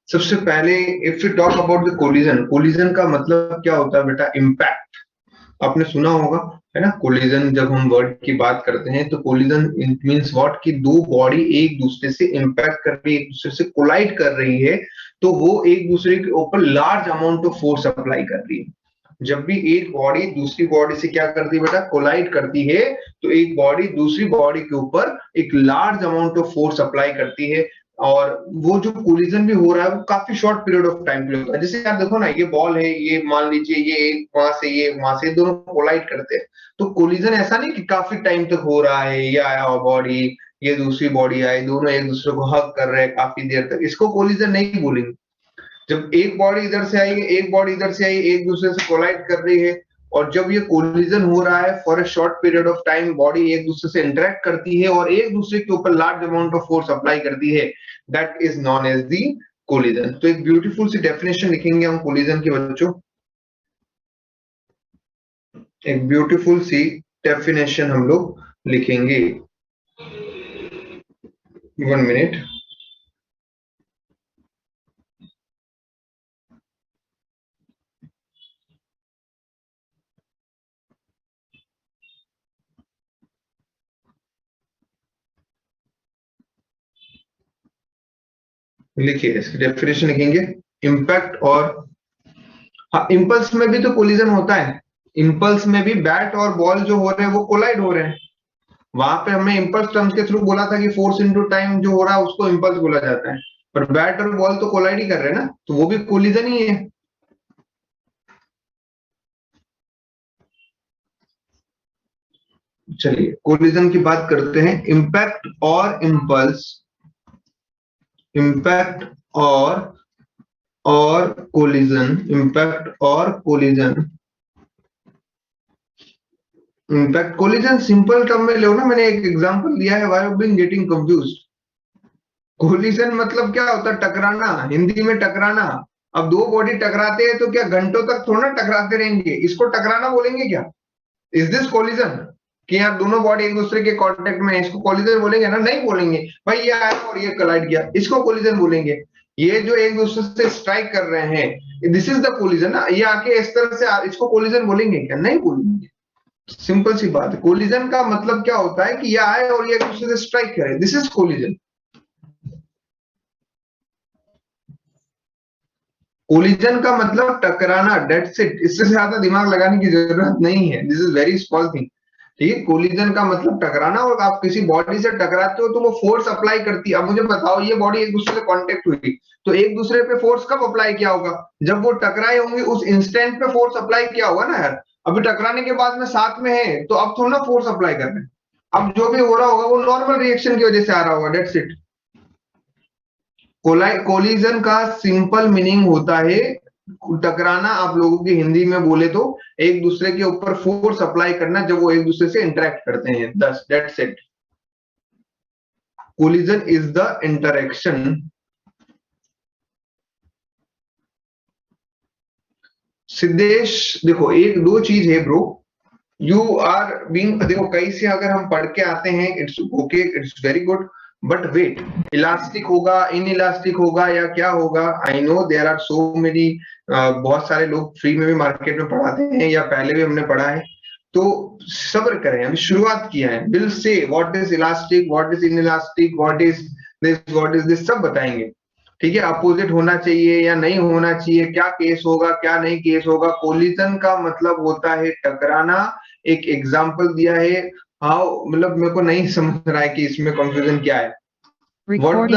सबसे पहले if you talk about the collision, collision का मतलब क्या होता है बेटा? इम्पैक्ट। आपने सुना होगा, है ना? कोलिजन जब हम वर्ड की बात करते हैं तो कोलिजन इट मींस व्हाट, कि दो बॉडी एक दूसरे से इम्पैक्ट कर रही है, एक दूसरे से कोलाइड कर रही है, तो वो एक दूसरे के ऊपर large amount of force apply कर रही है। जब भी एक बॉडी दूसरी बॉडी से क्या करती है बेटा? कोलाइड करती है, तो एक बॉडी दूसरी बॉडी के ऊपर एक large amount of force apply करती है। और वो जो कोलिजन भी हो रहा है वो काफी शॉर्ट पीरियड ऑफ टाइम के लिए होता है। जैसे आप देखो ना, ये बॉल है, ये मान लीजिए ये एक वहां से ये वहां से, दोनों कोलाइड करते हैं, तो कोलिजन ऐसा नहीं कि काफी टाइम तक हो रहा है, ये आया हुआ बॉडी, ये दूसरी बॉडी आई, दोनों एक दूसरे को हग कर रहे हैं काफी देर तक, इसको कोलिजन नहीं बोलेंगे। जब एक बॉडी इधर से आई है, एक बॉडी इधर से आई, एक दूसरे से कोलाइड कर रही है, और जब ये कोलिजन हो रहा है for a short period of time, body एक दूसरे से इंटरेक्ट करती है और एक दूसरे के ऊपर large amount of force apply करती है, that is known as the collision. तो एक ब्यूटीफुल सी डेफिनेशन लिखेंगे हम कोलिजन की बच्चों, एक ब्यूटीफुल सी डेफिनेशन हम लोग लिखेंगे। 1 मिनट। लिखिए, इसकी डेफिनेशन लिखेंगे। इम्पैक्ट और, हाँ, इम्पल्स में भी तो कोलिजन होता है। इम्पल्स में भी बैट और बॉल जो हो रहे हैं वो कोलाइड हो रहे हैं। वहां पे हमने इम्पल्स टर्म्स के थ्रू बोला था कि फोर्स इनटू टाइम जो हो रहा है उसको इम्पल्स बोला जाता है। पर बैट और बॉल तो कोलाइड ही कर रहे हैं ना, तो वो भी कोलिजन ही है। चलिए कोलिजन की बात करते हैं। इम्पैक्ट और इम्पल्स, इम्पैक्ट और कोलिजन, इम्पैक्ट और collision. Impact collision simple term में लो ना, मैंने एक एग्जांपल दिया है, why you been getting confused. Collision मतलब क्या होता है? टकराना, हिंदी में टकराना। अब दो बॉडी टकराते हैं तो क्या घंटों तक थोड़ा ना टकराते रहेंगे? इसको टकराना बोलेंगे क्या? Is this collision? कि यार दोनों बॉडी एक दूसरे के कांटेक्ट में है, इसको कोलिजन बोलेंगे ना? नहीं बोलेंगे भाई, ये आया और ये कोलाइड किया, इसको कोलिजन बोलेंगे। ये जो एक दूसरे से स्ट्राइक कर रहे हैं, दिस इज द कोलिजन ना। ये आके इस तरह से इसको कोलिजन बोलेंगे क्या? नहीं बोलेंगे। सिंपल सी बात है। कोलिजन का मतलब क्या होता है कि ये आए और ये एक दूसरे से स्ट्राइक करे, दिस इज कोलिजन। कोलिजन का मतलब टकराना, डेट्स इट। इससे ज्यादा दिमाग लगाने की जरूरत नहीं है, this is very small thing. ठीक है, कोलिजन का मतलब टकराना, और आप किसी बॉडी से टकराते हो तो वो फोर्स अप्लाई करती है। अब मुझे बताओ, ये बॉडी एक दूसरे से कांटेक्ट हुई तो एक दूसरे पे फोर्स कब अप्लाई किया होगा? जब वो टकराए होंगे उस इंस्टेंट पे फोर्स अप्लाई किया होगा ना यार। अभी टकराने के बाद में साथ में है तो अब थोड़ा ना फोर्स अप्लाई कर रहे हैं। अब जो भी हो रहा होगा वो नॉर्मल रिएक्शन की वजह से आ रहा होगा, डेट्स इट। कोलिजन का सिंपल मीनिंग होता है टकराना। आप लोगों की हिंदी में बोले तो एक दूसरे के ऊपर फोर्स अप्लाई करना जब वो एक दूसरे से इंटरेक्ट करते हैं, दस that's it. Collision is the interaction. Siddhesh, देखो एक दो चीज है ब्रो, यू आर बीइंग, देखो कहीं से अगर हम पढ़ के आते हैं it's okay, it's very good, but wait, elastic होगा, इन इलास्टिक होगा या क्या होगा? I know there are so many, बहुत सारे लोग फ्री में भी मार्केट में पढ़ाते हैं या पहले भी हमने पढ़ा है। तो सब्र करें, अभी शुरुआत किया है। Will say what is elastic, what is in elastic, what is this, what is this, सब बताएंगे। ठीक है, अपोजिट होना चाहिए या नहीं होना चाहिए, क्या केस होगा क्या नहीं केस होगा। कोलिजन का मतलब होता है टकराना। एक एग्जांपल दिया है। हाउ, मतलब मेरे को नहीं समझ रहा है कि इसमें कंफ्यूजन क्या है। व्हाट द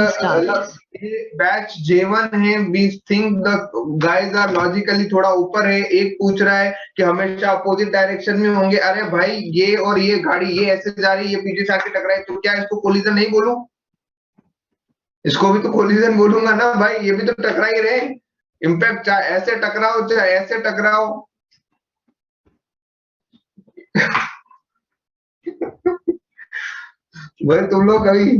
बैच J1 है, we think the guys are logically थोड़ा ऊपर है। एक पूछ रहा है कि हमेशा अपोजिट डायरेक्शन में होंगे। अरे भाई, ये और ये गाड़ी ये ऐसे जा रही है, ये पीछे से आके टकराई, तो क्या इसको कोलिजन नहीं बोलूं? इसको भी तो कोलिजन बोलूंगा ना भाई, ये भी तो टकरा ही रहे। इम्पैक्ट चाहे ऐसे टकराओ चाहे ऐसे टकराओ। भाई तुम लोग कभी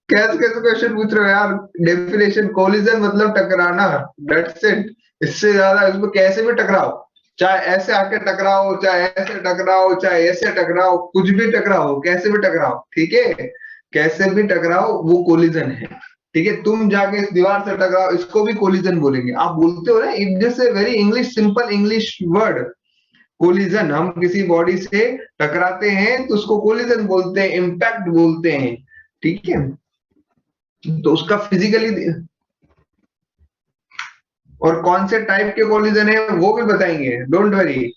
कैसे कैसे क्वेश्चन पूछ रहे हो यार? डेफिनेशन, कोलिजन मतलब टकराना, दैट्स इट। इससे ज्यादा इसको कैसे भी टकराओ, चाहे ऐसे आके टकराओ, चाहे ऐसे टकराओ, चाहे ऐसे टकराओ, कुछ भी टकराओ, कैसे भी टकराओ, ठीक है, कैसे भी टकराओ, वो कोलिजन है। ठीक है, तुम जाके इस दीवार से टकराओ, इसको भी कोलिजन बोलेंगे। आप बोलते हो ना, it just a very English, simple English word, collision. हम किसी बॉडी से टकराते हैं तो उसको कोलिजन बोलते हैं, इम्पैक्ट बोलते हैं। ठीक है, तो उसका फिजिकली, और कौन से टाइप के कोलिजन है वो भी बताएंगे, डोंट वरी।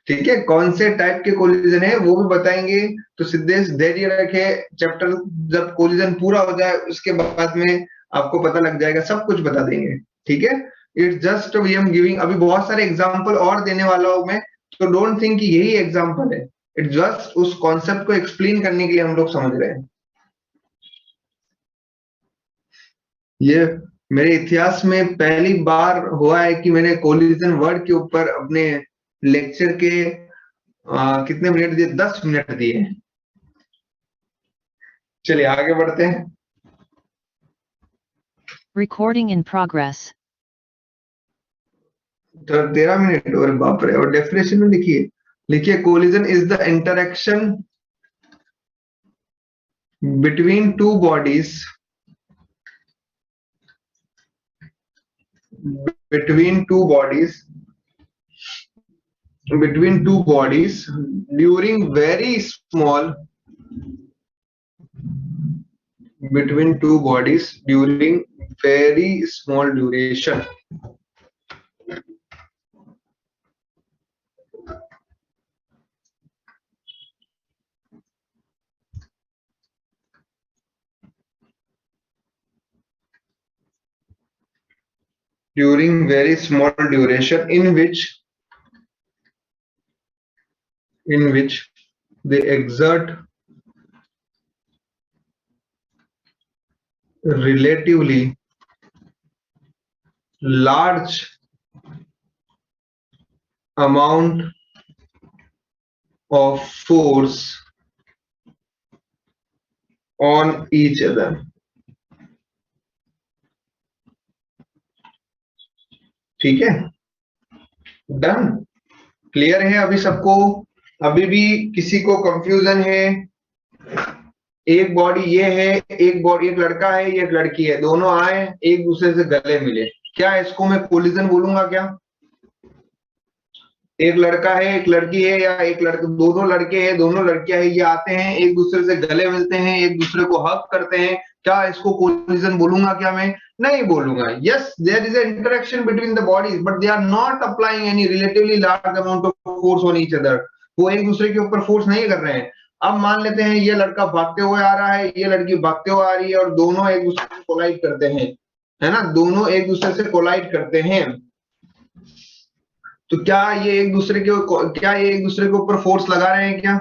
ठीक है, कौन से टाइप के कोलिजन है वो भी बताएंगे। तो सिद्धेश धैर्य रखे, चैप्टर जब कोलिजन पूरा हो जाए उसके बाद में आपको पता लग जाएगा, सब कुछ बता देंगे। ठीक है, it's just V am giving, अभी बहुत सारे एग्जांपल और देने वाला हूं मैं, तो डोंट थिंक कि यही एग्जांपल है। इट्स जस्ट उस कॉन्सेप्ट को एक्सप्लेन करने के लिए हम लोग समझ रहे हैं। ये मेरे इतिहास में पहली बार हुआ है कि मैंने कोलिजन वर्ड के ऊपर अपने लेक्चर के कितने मिनट दिए, 10 मिनट दिए। चलिए आगे बढ़ते हैं। Recording in progress. तो 13 मिनट, और बाप रे। और डेफिनेशन में लिखिए, लिखिए collision is the interaction between two bodies, between two bodies, between two bodies during very small, between two bodies during very small duration. During very small duration in which they exert relatively large amount of force on each other. ठीक है, done, clear है अभी सबको? अभी भी किसी को confusion है? एक बॉडी ये है, एक बॉडी, एक लड़का है, ये एक लड़की है, दोनों आए एक दूसरे से गले मिले, क्या इसको मैं कोलिजन बोलूंगा क्या? एक लड़का है, एक लड़की है, या एक लड़का, दोनों लड़के हैं, दोनों लड़कियां हैं, ये आते हैं एक दूसरे से गले मिलते हैं, एक दूसरे को हक करते हैं, क्या इसको कोलिजन बोलूंगा क्या मैं? नहीं बोलूंगा। Yes, there is an interaction between the bodies but they are not applying any relatively large amount of force on each other. वो एक दूसरे के ऊपर फोर्स नहीं कर रहे हैं। अब मान लेते हैं ये लड़का भागते हुए आ रहा है, ये लड़की भागते हुए आ रही है, और दोनों एक दूसरे से कोलाइड करते हैं, है ना, दोनों एक दूसरे से कोलाइड करते हैं। तो क्या ये एक दूसरे के, क्या ये एक दूसरे के ऊपर फोर्स लगा रहे हैं क्या?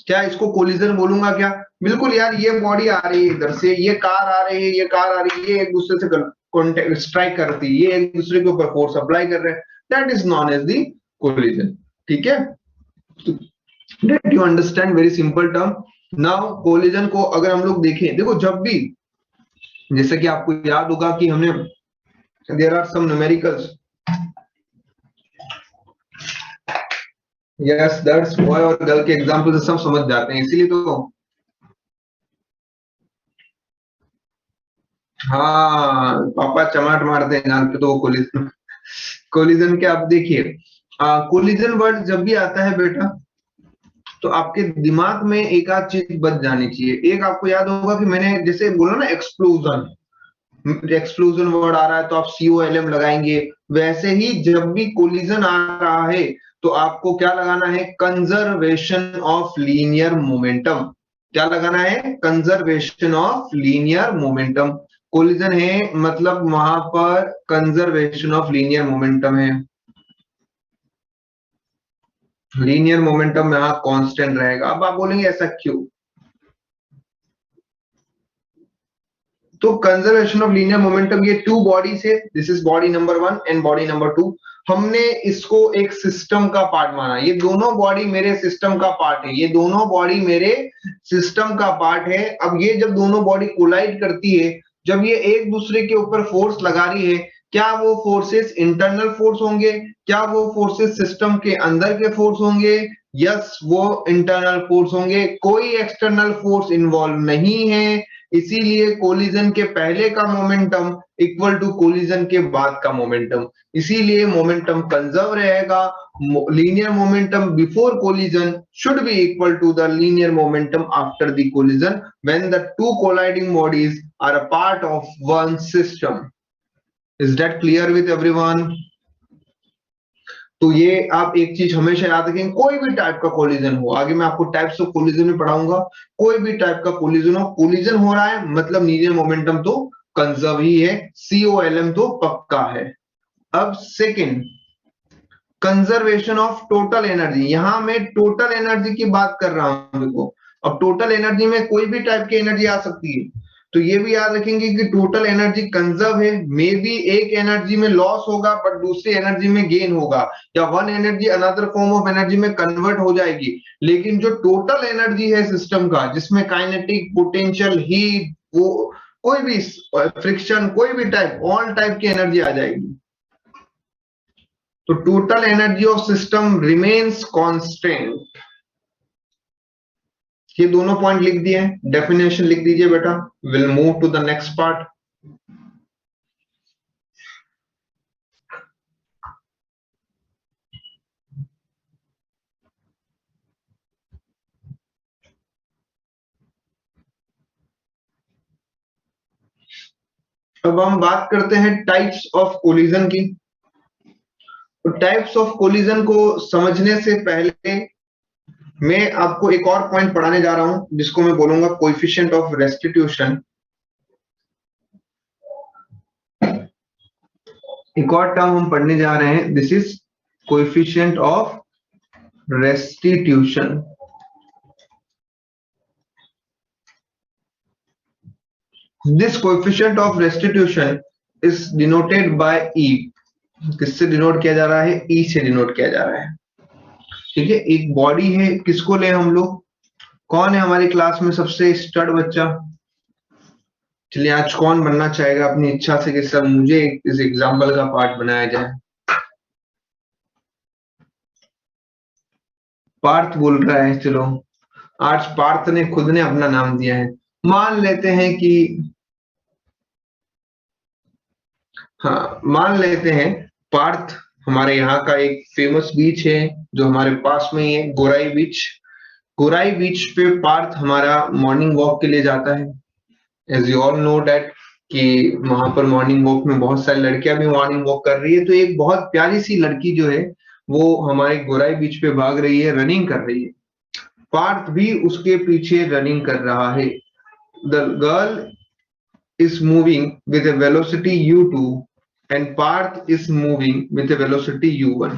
क्या इसको कोलिजन बोलूंगा क्या? बिल्कुल यार, ये बॉडी आ रही है इधर से, ये कार आ रही है, ये कार आ रही है, ये एक दूसरे से कॉन्टेक्ट स्ट्राइक करती है, ये एक दूसरे के ऊपर फोर्स अप्लाई कर रहे हैं, that is known as the collision. ठीक है, that you understand, very simple term. Now collision को अगर हम लोग देखें, देखो जब भी, जैसे कि आपको याद होगा कि हमने, there are some numericals, yes that's boy और गर्ल के एग्जांपल से सब समझ जाते हैं, इसीलिए तो। हाँ, पापा चमाट मारते हैं जान के, तो वो कोलिजन, कोलिजन के आप देखिए, कोलिजन वर्ड जब भी आता है बेटा, तो आपके दिमाग में एक आध चीज बच जानी चाहिए। एक आपको याद होगा कि मैंने जैसे बोला ना एक्सप्लोजन, एक्सप्लोजन वर्ड आ रहा है तो आप COLM लगाएंगे, वैसे ही जब भी कोलिजन आ रहा है तो आपको क्या लगाना है? Conservation of linear momentum. क्या लगाना है? Conservation of linear momentum. Collision है मतलब वहां पर कंजर्वेशन ऑफ लीनियर मोमेंटम है, लीनियर मोमेंटम यहाँ कांस्टेंट रहेगा। अब आप बोलेंगे ऐसा क्यों? तो कंजर्वेशन ऑफ लीनियर मोमेंटम, ये टू बॉडी से, this is body number 1 and body number 2, हमने इसको एक सिस्टम का पार्ट माना। ये दोनों बॉडी मेरे सिस्टम का पार्ट है, ये दोनों बॉडी मेरे सिस्टम का पार्ट है। अब ये जब दोनों बॉडी कोलाइड करती है, जब ये एक दूसरे के ऊपर फोर्स लगा रही है, क्या वो फोर्सेस इंटरनल फोर्स होंगे, क्या वो फोर्सेस सिस्टम के अंदर के फोर्स होंगे? यस, वो इंटरनल फोर्स होंगे, कोई एक्सटर्नल फोर्स इन्वॉल्व नहीं है। इसीलिए कोलिजन के पहले का मोमेंटम इक्वल टू कोलिजन के बाद का मोमेंटम, इसीलिए मोमेंटम कंजर्व रहेगा। linear momentum before collision should be equal to the linear momentum after the collision when the two colliding bodies are a part of one system. Is that clear with everyone? तो ये आप एक चीज हमेशा याद रखें, कोई भी टाइप का कोलिजन हो, आगे मैं आपको टाइप्स ऑफ कोलिजन में पढ़ाऊंगा, कोई भी टाइप का कोलिजन हो, कोलिजन हो रहा है मतलब लीनियर मोमेंटम तो कंजर्व ही है, COLM तो पक्का है। अब second, conservation of total energy, यहां मैं टोटल एनर्जी की बात कर रहा हूं। देखो, अब टोटल एनर्जी में कोई भी टाइप की एनर्जी आ सकती है, तो ये भी याद रखेंगे कि टोटल एनर्जी कंजर्व है। मे बी एक एनर्जी में लॉस होगा बट दूसरी एनर्जी में गेन होगा, या one energy another form of energy में कन्वर्ट हो जाएगी, लेकिन जो टोटल एनर्जी है सिस्टम का, जिसमें काइनेटिक, पोटेंशियल, हीट, वो कोई भी फ्रिक्शन, कोई भी टाइप, ऑल टाइप की एनर्जी आ जाएगी। तो total energy of system remains constant. ये दोनों पॉइंट लिख दिए हैं, डेफिनेशन लिख दीजिए बेटा। Will move to the next part. अब हम बात करते हैं टाइप्स ऑफ कोलिजन की। तो टाइप्स ऑफ कोलिजन को समझने से पहले मैं आपको एक और पॉइंट पढ़ाने जा रहा हूं, जिसको मैं बोलूंगा कोएफिशिएंट ऑफ रेस्टिट्यूशन। एक और टर्म हम पढ़ने जा रहे हैं, this is coefficient of restitution. This coefficient of restitution is denoted by E। किससे डिनोट किया जा रहा है? E से डिनोट किया जा रहा है। ठीक है, एक बॉडी है, किसको ले हम लोग? कौन है हमारी क्लास में सबसे स्टड बच्चा? चलिए, आज कौन बनना चाहेगा अपनी इच्छा से कि सर मुझे इस एग्जाम्पल का पार्ट बनाया जाए? पार्थ बोल रहा है। चलो, आज पार्थ ने खुद ने अपना नाम दिया है। मान लेते हैं कि, हाँ मान लेते हैं पार्थ हमारे यहाँ का एक फेमस बीच है जो हमारे पास में ही है, गोराई बीच। गोराई बीच पे पार्थ हमारा मॉर्निंग वॉक के लिए जाता है। As you all know that कि वहां पर मॉर्निंग वॉक में बहुत सारी लड़कियां भी मॉर्निंग वॉक कर रही है, तो एक बहुत प्यारी सी लड़की जो है वो हमारे गोराई बीच पे भाग रही है, रनिंग कर रही है। पार्थ भी उसके पीछे रनिंग कर रहा है। The girl is moving with a velocity u2 and Parth is moving with a velocity u1.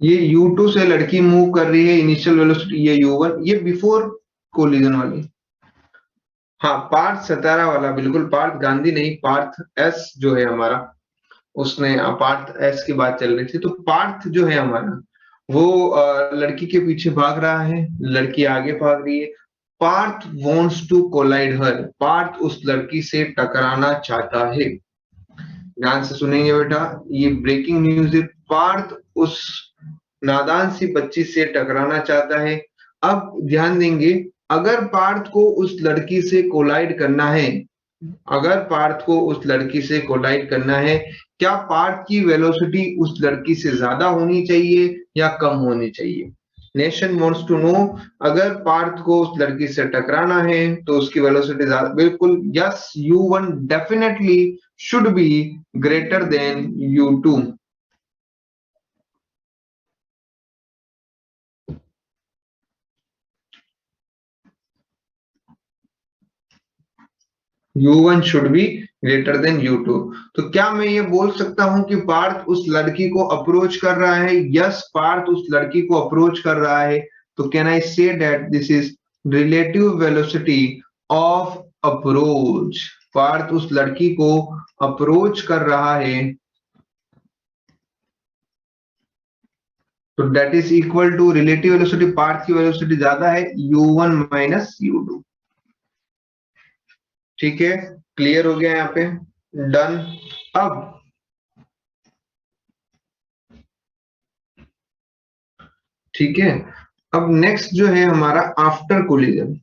ये u2 से लड़की मूव कर रही है, इनिशियल वेलोसिटी ये u1, ये बिफोर कोलिजन वाली। हाँ, पार्थ सतारा वाला, बिल्कुल पार्थ गांधी नहीं, पार्थ एस जो है हमारा, उसने पार्थ एस की बात चल रही थी। तो पार्थ जो है हमारा वो लड़की के पीछे भाग रहा है, लड़की आगे भाग रही है। पार्थ वॉन्ट्स टू कोलाइड हर, पार्थ उस लड़की से टकराना चाहता है। ध्यान से सुनेंगे बेटा, ये ब्रेकिंग न्यूज है। पार्थ उस नादान सी बच्ची से टकराना चाहता है। अब ध्यान देंगे, अगर पार्थ को उस लड़की से कोलाइड करना है, अगर पार्थ को उस लड़की से कोलाइड करना है, क्या पार्थ की वेलोसिटी उस लड़की से ज्यादा होनी चाहिए या कम होनी चाहिए? Nation wants to know. अगर पार्थ को उस लड़की से टकराना है तो उसकी वेलोसिटी ज्यादा, बिल्कुल yes, u1 definitely should be greater than u2। u1 should be greater than u2। तो क्या मैं ये बोल सकता हूं कि पार्थ उस लड़की को अप्रोच कर रहा है? यस, पार्थ उस लड़की को अप्रोच कर रहा है। तो can I say that this is relative velocity of approach, Parth उस लड़की को अप्रोच कर रहा है, तो that is equal to relative velocity, Parth की वेलोसिटी ज्यादा है u1 माइनस u2। ठीक है, क्लियर हो गया यहाँ पे, डन। अब ठीक है, अब नेक्स्ट जो है हमारा आफ्टर कोलिजन।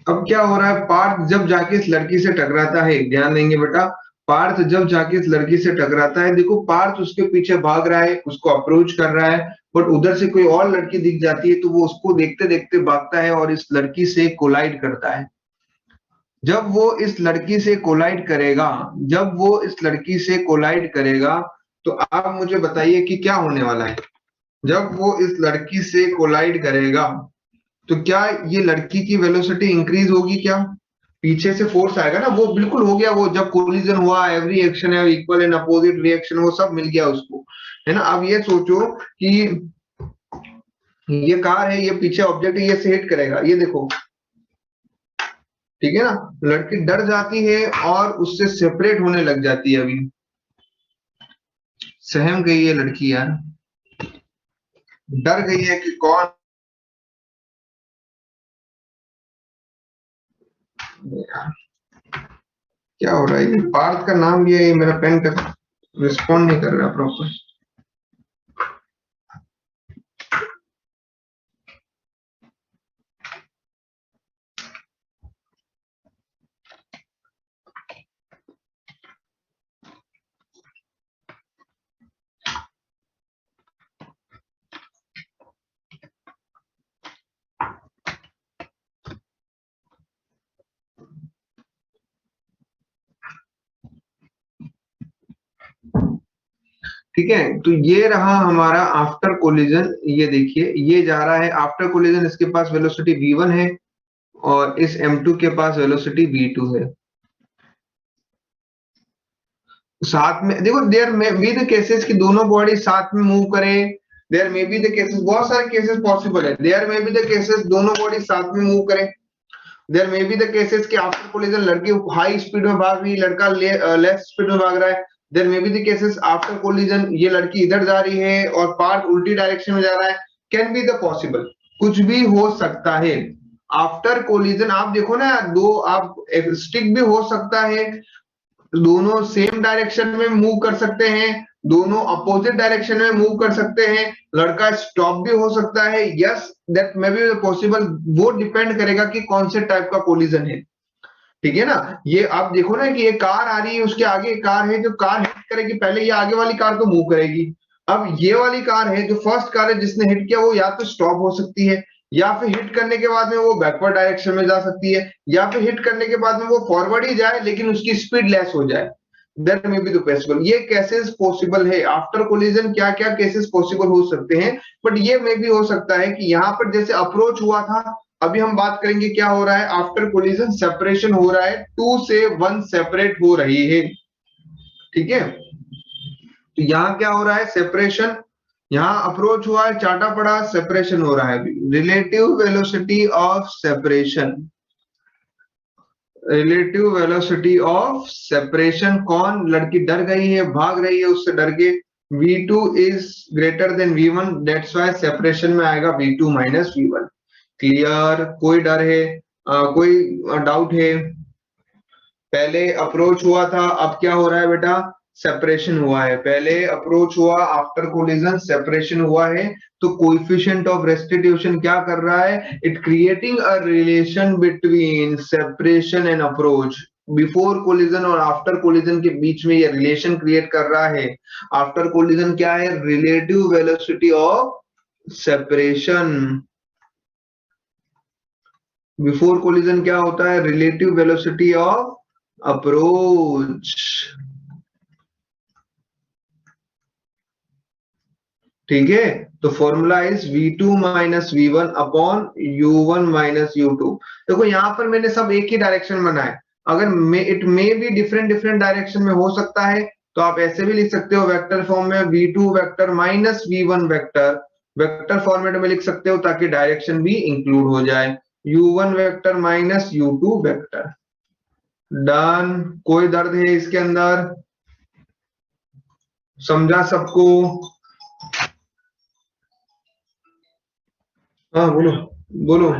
अब क्या हो रहा है, पार्थ जब जाके इस लड़की से टकराता है, ध्यान देंगे बेटा, पार्थ जब जाके इस लड़की से टकराता है, देखो पार्थ उसके पीछे भाग रहा है, उसको अप्रोच कर रहा है, बट उधर से कोई और लड़की दिख जाती है तो वो उसको देखते देखते भागता है और इस लड़की से कोलाइड करता है। जब वो इस लड़की से कोलाइड करेगा, जब वो इस लड़की से कोलाइड करेगा, तो आप मुझे बताइए कि क्या होने वाला है। जब वो इस लड़की से कोलाइड करेगा तो क्या ये लड़की की वेलोसिटी इंक्रीज होगी क्या? पीछे से फोर्स आएगा ना, वो बिल्कुल हो गया, वो जब कोलिजन हुआ एवरी एक्शन है इक्वल एंड अपोजिट रिएक्शन, वो सब मिल गया उसको, है ना। अब ये सोचो कि ये कार है, ये पीछे ऑब्जेक्ट है, ये से हिट करेगा, ये देखो, ठीक है ना, लड़की डर जाती है और उससे सेपरेट होने लग जाती है। अभी सहम गई है लड़की यार, डर गई है कि कौन यार, क्या हो रहा है, ये पार्थ का नाम लिया, ये मेरा पेन का रिस्पॉन्ड नहीं कर रहा प्रॉपर। ठीक है, तो ये रहा हमारा आफ्टर कोलिजन। ये देखिए, ये जा रहा है आफ्टर कोलिजन, इसके पास वेलोसिटी v1 है और इस m2 के पास वेलोसिटी v2 है। साथ में देखो, देयर में बी द केसेस कि दोनों बॉडी साथ में मूव करें, there may be the cases, बहुत सारे केसेस पॉसिबल है, there may be the cases दोनों बॉडी साथ में मूव करें, there may be the cases कि आफ्टर कोलिजन लड़की हाई स्पीड में भाग रही, लड़का लेस स्पीड में भाग रहा है, there may be the cases after collision ये लड़की इधर जा रही है और पार्थ उल्टी डायरेक्शन में जा रहा है, कैन बी द पॉसिबल, कुछ भी हो सकता है। आफ्टर कोलिजन आप देखो ना, दो आप स्टिक भी हो सकता है, दोनों सेम डायरेक्शन में मूव कर सकते हैं, दोनों अपोजिट डायरेक्शन में मूव कर सकते हैं, लड़का स्टॉप भी हो सकता है, yes that may be possible, वो डिपेंड करेगा कि कौन से टाइप का कोलिजन है। ठीक है ना, ये आप देखो ना कि ये कार आ रही है, उसके आगे एक कार है, जो कार हिट करेगी पहले ये आगे वाली कार तो मूव करेगी, अब ये वाली कार है जो फर्स्ट कार है जिसने हिट किया, वो या तो स्टॉप हो सकती है, या फिर हिट करने के बाद में वो बैकवर्ड डायरेक्शन में जा सकती है, या फिर हिट करने के बाद में वो फॉरवर्ड ही जाए लेकिन उसकी स्पीड लेस हो जाए, that may be the possible. ये केसेस पॉसिबल है आफ्टर कोलिजन, क्या क्या केसेस पॉसिबल हो सकते हैं, बट ये मे भी हो सकता है कि यहाँ पर जैसे अप्रोच हुआ था, अभी हम बात करेंगे क्या हो रहा है आफ्टर कोलिजन, सेपरेशन हो रहा है, 2 से 1 सेपरेट हो रही है। ठीक है, तो यहाँ क्या हो रहा है, सेपरेशन, यहाँ अप्रोच हुआ है, चाटा पड़ा, सेपरेशन हो रहा है। Relative velocity of separation, relative velocity of separation, कौन, लड़की डर गई है, भाग रही है उससे डर के, v2 is greater than v1, that's why separation में आएगा v2 माइनस v1। क्लियर, कोई डर है, कोई डाउट है? पहले अप्रोच हुआ था, अब क्या हो रहा है बेटा, सेपरेशन हुआ है, पहले अप्रोच हुआ, आफ्टर कोलिजन सेपरेशन हुआ है, तो कोएफिशिएंट ऑफ रेस्टिट्यूशन क्या कर रहा है, it creating a relation between separation and approach, before collision और आफ्टर कोलिजन के बीच में ये रिलेशन क्रिएट कर रहा है। आफ्टर कोलिजन क्या है, relative velocity of separation, before collision क्या होता है, रिलेटिव वेलोसिटी ऑफ अप्रोच। ठीक है, तो formula is v2 minus v1 upon u1 minus u2। देखो यहाँ पर मैंने सब एक ही डायरेक्शन बनाए, अगर it may be different different direction में हो सकता है, तो आप ऐसे भी लिख सकते हो वेक्टर फॉर्म में, v2 vector minus v1 vector, vector format में लिख सकते हो ताकि डायरेक्शन भी इंक्लूड हो जाए। u1 vector minus u2 vector. Done. कोई दर्द है इसके अंदर? समझा सबको? हाँ बोलो बोलो।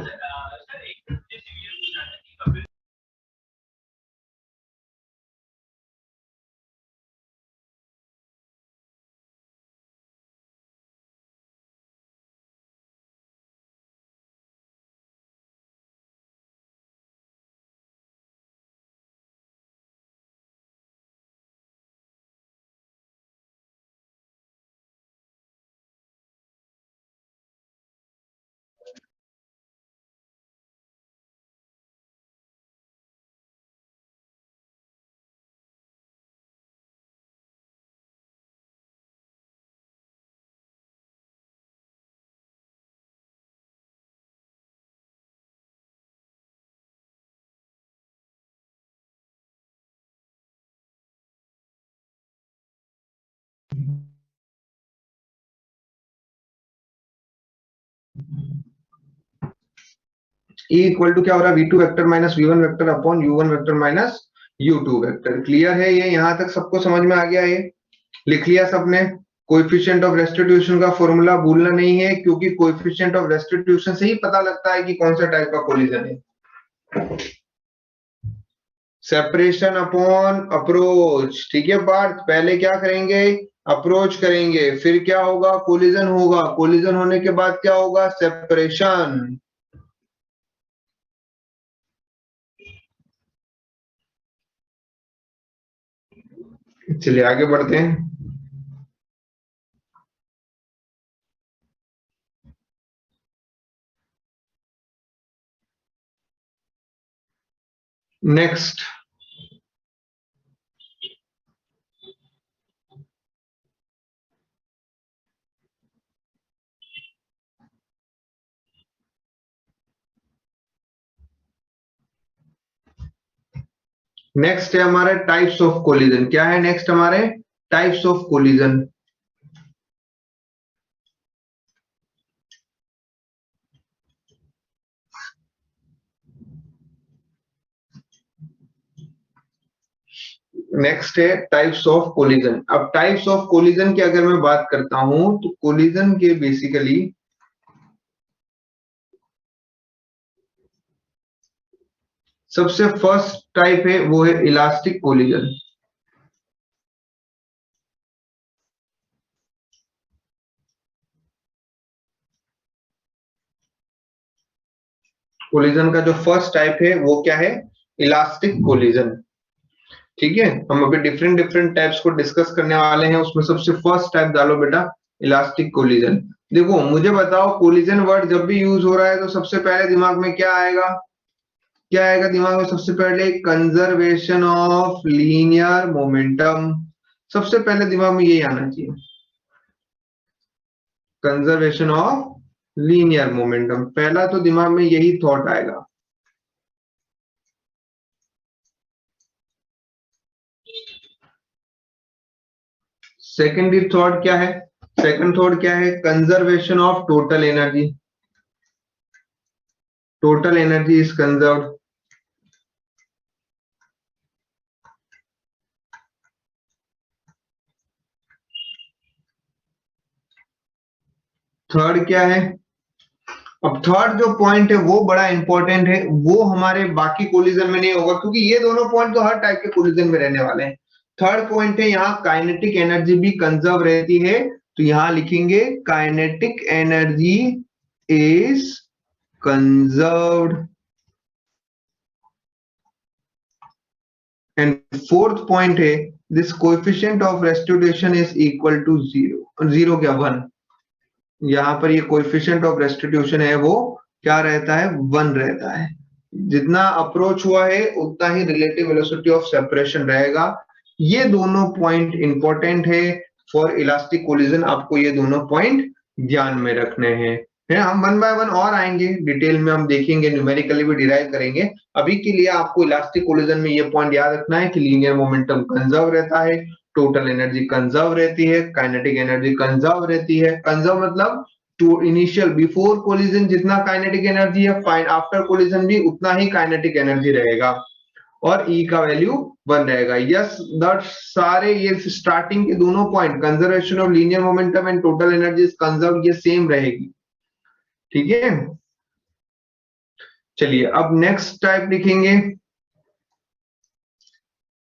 E इक्वल टू क्या हो रहा है? v2 vector minus v1 vector upon u1 vector minus u2 vector. Clear है ये? यहां तक सबको समझ में आ गया? ये लिख लिया सबने? कोएफिशिएंट ऑफ रेस्टिट्यूशन का फॉर्मूला भूलना नहीं है, क्योंकि कोएफिशिएंट ऑफ रेस्टिट्यूशन से ही पता लगता है कि कौन सा टाइप का कोलिजन है। Separation upon approach. ठीक है पार्थ, पहले क्या करेंगे? अप्रोच करेंगे, फिर क्या होगा? कोलिजन होगा, कोलिजन होने के बाद क्या होगा? सेपरेशन। चलिए आगे बढ़ते हैं। नेक्स्ट, नेक्स्ट है हमारे टाइप्स ऑफ कोलिजन। क्या है नेक्स्ट हमारे? Types of collision. नेक्स्ट है टाइप्स ऑफ कोलिजन। अब टाइप्स ऑफ कोलिजन की अगर मैं बात करता हूं तो कोलिजन के बेसिकली सबसे फर्स्ट टाइप है वो है इलास्टिक कोलिजन। कोलिजन का जो फर्स्ट टाइप है वो क्या है? Elastic collision. ठीक है, हम अभी डिफरेंट डिफरेंट टाइप्स को डिस्कस करने वाले हैं, उसमें सबसे फर्स्ट टाइप डालो बेटा, इलास्टिक कोलिजन। देखो मुझे बताओ, कोलिजन वर्ड जब भी यूज हो रहा है तो सबसे पहले दिमाग में क्या आएगा? क्या आएगा दिमाग में सबसे पहले? Conservation of linear momentum. सबसे पहले दिमाग में यही आना चाहिए, कंजर्वेशन ऑफ लीनियर मोमेंटम। पहला तो दिमाग में यही थॉट आएगा। सेकेंडरी थॉट क्या है? सेकंड थॉट क्या है? Conservation of total energy. Total energy is conserved. Third क्या है? अब थर्ड जो पॉइंट है वो बड़ा इंपॉर्टेंट है, वो हमारे बाकी कोलिजन में नहीं होगा, क्योंकि ये दोनों पॉइंट तो हर टाइप के कोलिजन में रहने वाले हैं। थर्ड पॉइंट है, यहाँ काइनेटिक एनर्जी भी कंजर्व रहती है, तो यहां लिखेंगे kinetic energy is conserved. And fourth point है, this coefficient of restitution is equal to zero. Zero क्या? 1। यहाँ पर ये कोएफिशिएंट ऑफ रेस्टिट्यूशन है वो क्या रहता है? 1 रहता है। जितना अप्रोच हुआ है उतना ही रिलेटिव वेलोसिटी ऑफ सेपरेशन रहेगा। ये दोनों पॉइंट इंपॉर्टेंट है फॉर इलास्टिक कोलिजन। आपको ये दोनों पॉइंट ध्यान में रखने हैं। है हम वन बाय वन और आएंगे डिटेल में, हम देखेंगे, न्यूमेरिकली भी डिराइव करेंगे। अभी के लिए आपको इलास्टिक कोलिजन में ये पॉइंट याद रखना है कि लीनियर मोमेंटम कंजर्व रहता है, टोटल एनर्जी कंजर्व रहती है, काइनेटिक एनर्जी कंजर्व रहती है। कंजर्व मतलब टू इनिशियल बिफोर कोलिजन जितना काइनेटिक एनर्जी है, फाइन आफ्टर कोलिजन भी उतना ही काइनेटिक एनर्जी रहेगा और E का वैल्यू 1 रहेगा। यस दैट सारे ये स्टार्टिंग के दोनों point conservation of linear momentum and total energy is conserve, ये सेम रहेगी। ठीक है, चलिए अब नेक्स्ट टाइप लिखेंगे।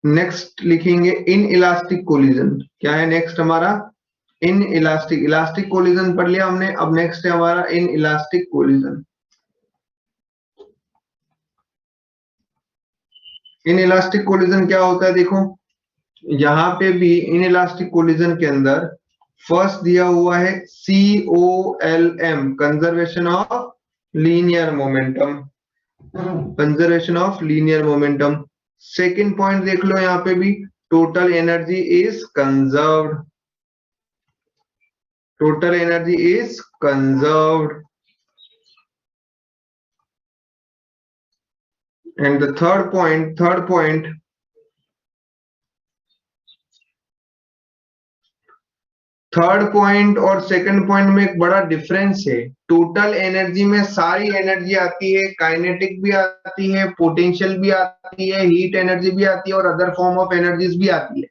नेक्स्ट लिखेंगे इन इलास्टिक कोलिजन। क्या है नेक्स्ट हमारा? In elastic. इलास्टिक कोलिजन पढ़ लिया हमने, अब नेक्स्ट है हमारा in elastic collision. In elastic collision क्या होता है? देखो यहां पे भी इन इलास्टिक कोलिजन के अंदर फर्स्ट दिया हुआ है COLM, conservation of linear momentum. Conservation of linear momentum. Second point देख लो यहाँ पे भी, total energy is conserved. Total energy is conserved. And the third point third point और सेकंड पॉइंट में एक बड़ा डिफरेंस है। टोटल एनर्जी में सारी एनर्जी आती है, काइनेटिक भी आती है, पोटेंशियल भी आती है, हीट एनर्जी भी आती है और अदर फॉर्म ऑफ एनर्जीज भी आती है।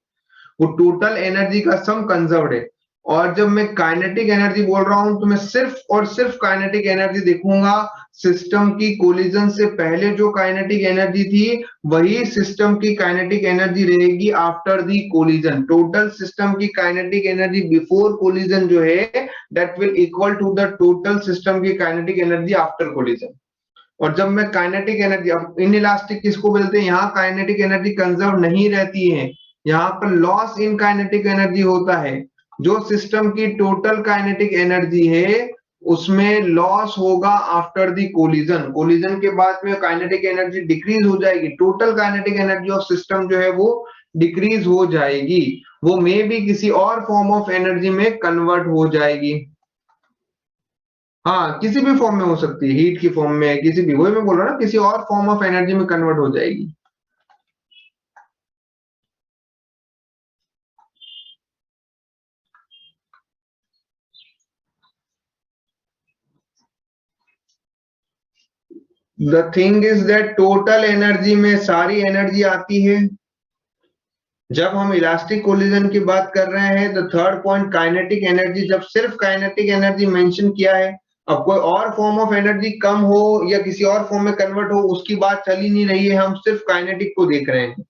वो टोटल एनर्जी का सम कंजर्व्ड है। और जब मैं काइनेटिक एनर्जी बोल रहा हूं तो मैं सिर्फ और सिर्फ काइनेटिक एनर्जी देखूंगा। सिस्टम की कोलिजन से पहले जो काइनेटिक एनर्जी थी वही सिस्टम की काइनेटिक एनर्जी रहेगी after the collision. Total system की काइनेटिक एनर्जी बिफोर कोलिजन जो है that will equal to the total system की काइनेटिक एनर्जी आफ्टर कोलिजन। और जब मैं काइनेटिक एनर्जी, अब इनइलास्टिक किसको बोलते हैं? यहाँ काइनेटिक एनर्जी कंजर्व नहीं रहती है, यहाँ पर लॉस इन काइनेटिक एनर्जी होता है। जो सिस्टम की टोटल काइनेटिक एनर्जी है उसमें लॉस होगा आफ्टर दी कोलिजन। कोलिजन के बाद में काइनेटिक एनर्जी डिक्रीज हो जाएगी, total kinetic energy of system जो है वो डिक्रीज हो जाएगी। वो मे भी किसी और फॉर्म ऑफ एनर्जी में कन्वर्ट हो जाएगी। हाँ किसी भी फॉर्म में हो सकती है, हीट की फॉर्म में, किसी भी, वही मैं बोल रहा हूँ ना, किसी और फॉर्म ऑफ एनर्जी में कन्वर्ट हो जाएगी। The thing is that total energy में सारी एनर्जी आती है। जब हम इलास्टिक कोलिजन की बात कर रहे हैं तो थर्ड पॉइंट काइनेटिक एनर्जी, जब सिर्फ काइनेटिक एनर्जी मेंशन किया है, अब कोई और फॉर्म ऑफ एनर्जी कम हो या किसी और फॉर्म में कन्वर्ट हो उसकी बात चल ही नहीं रही है, हम सिर्फ काइनेटिक को देख रहे हैं।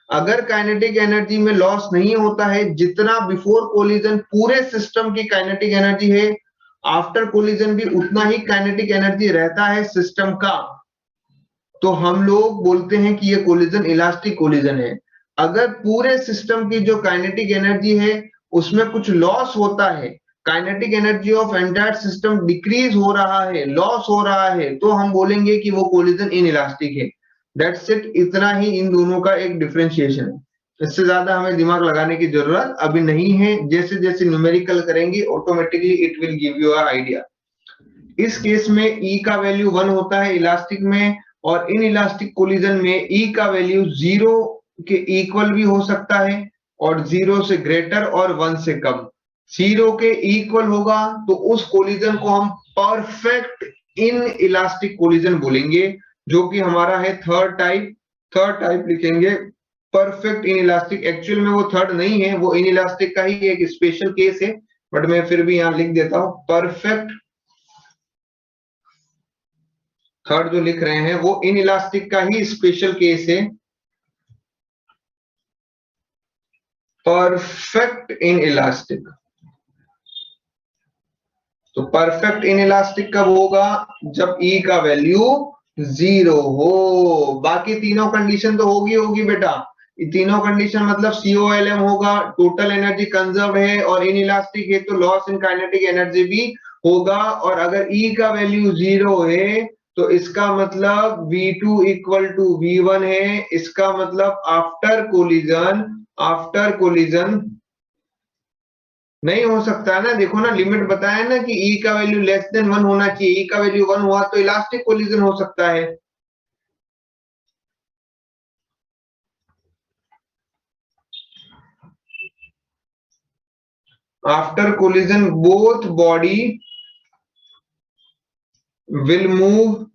अगर काइनेटिक एनर्जी में लॉस नहीं होता है, जितना बिफोर कोलिजन पूरे सिस्टम की काइनेटिक एनर्जी है, आफ्टर कोलिजन भी उतना ही काइनेटिक एनर्जी रहता है सिस्टम का, तो हम लोग बोलते हैं कि ये कोलिजन इलास्टिक कोलिजन है। अगर पूरे सिस्टम की जो काइनेटिक एनर्जी है उसमें कुछ लॉस होता है, kinetic energy of entire system decrease हो रहा है, लॉस हो रहा है, तो हम बोलेंगे कि वो कोलिजन इन इलास्टिक है। दैट्स इट, इतना ही इन दोनों का एक डिफरेंशिएशन है। इससे ज्यादा हमें दिमाग लगाने की जरूरत अभी नहीं है। जैसे जैसे न्यूमेरिकल करेंगे automatically it will give you a idea. इस केस में E का वैल्यू 1 होता है इलास्टिक में, और इन इलास्टिक कोलिजन में E का वैल्यू 0 के इक्वल भी हो सकता है और 0 से ग्रेटर और 1 से कम। 0 के इक्वल होगा तो उस कोलिजन को हम परफेक्ट इन इलास्टिक कोलिजन बोलेंगे, जो कि हमारा है थर्ड टाइप। थर्ड टाइप लिखेंगे परफेक्ट इन इलास्टिक। एक्चुअल में वो थर्ड नहीं है, वो इन इलास्टिक का ही एक स्पेशल केस है, बट मैं फिर भी यहां लिख देता हूं परफेक्ट। थर्ड जो लिख रहे हैं वो इन इलास्टिक का ही स्पेशल केस है, परफेक्ट इन इलास्टिक। तो परफेक्ट इन इलास्टिक कब होगा? जब E का वैल्यू 0 हो। बाकी तीनों कंडीशन तो होगी होगी बेटा, ये तीनों कंडीशन मतलब COLM होगा, टोटल एनर्जी कंजर्व है और इन इलास्टिक है तो लॉस इन काइनेटिक एनर्जी भी होगा। और अगर E का वैल्यू 0 है तो इसका मतलब V2 इक्वल टू V1 है। इसका मतलब आफ्टर कोलिजन नहीं हो सकता है ना। देखो ना, लिमिट बताया ना कि E का वैल्यू लेस देन 1 होना चाहिए। E का वैल्यू 1 हुआ तो इलास्टिक कोलिजन हो सकता है। After collision both body will move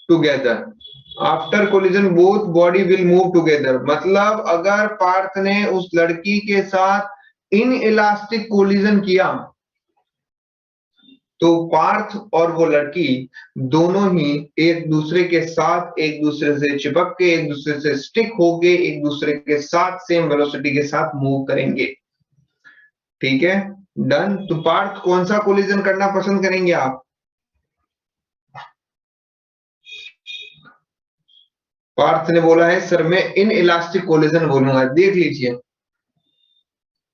together. After collision both body will move together. मतलब अगर पार्थ ने उस लड़की के साथ इन इलास्टिक कोलिजन किया तो पार्थ और वो लड़की दोनों ही एक दूसरे के साथ एक दूसरे से चिपक के एक दूसरे से स्टिक होके एक दूसरे के साथ सेम वेलोसिटी के साथ मूव करेंगे। ठीक है, डन। तो पार्थ कौन सा कोलिजन करना पसंद करेंगे आप? पार्थ ने बोला है सर मैं इन इलास्टिक कोलिजन बोलूंगा। देख लीजिए,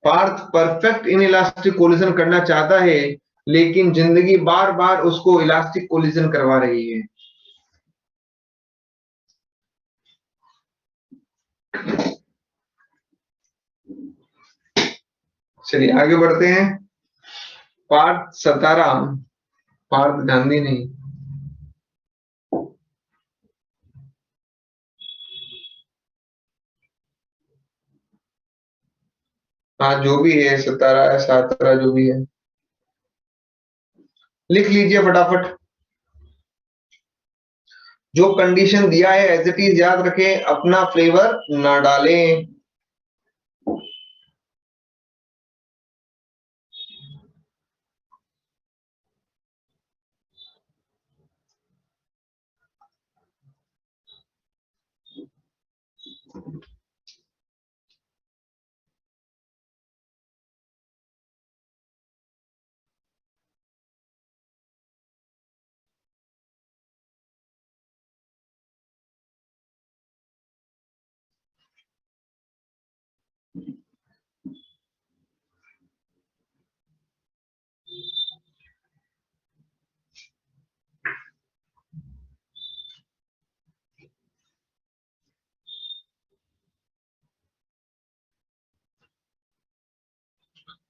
Parth perfect inelastic collision करना चाहता है लेकिन जिंदगी बार बार उसको इलास्टिक कोलिजन करवा रही है। चलिए आगे बढ़ते हैं। पार्थ सताराम, पार्थ गांधी नहीं। हाँ जो भी है, सतारा है सातारा जो भी है, लिख लीजिए फटाफट। जो कंडीशन दिया है एज इट इज याद रखें, अपना फ्लेवर ना डालें।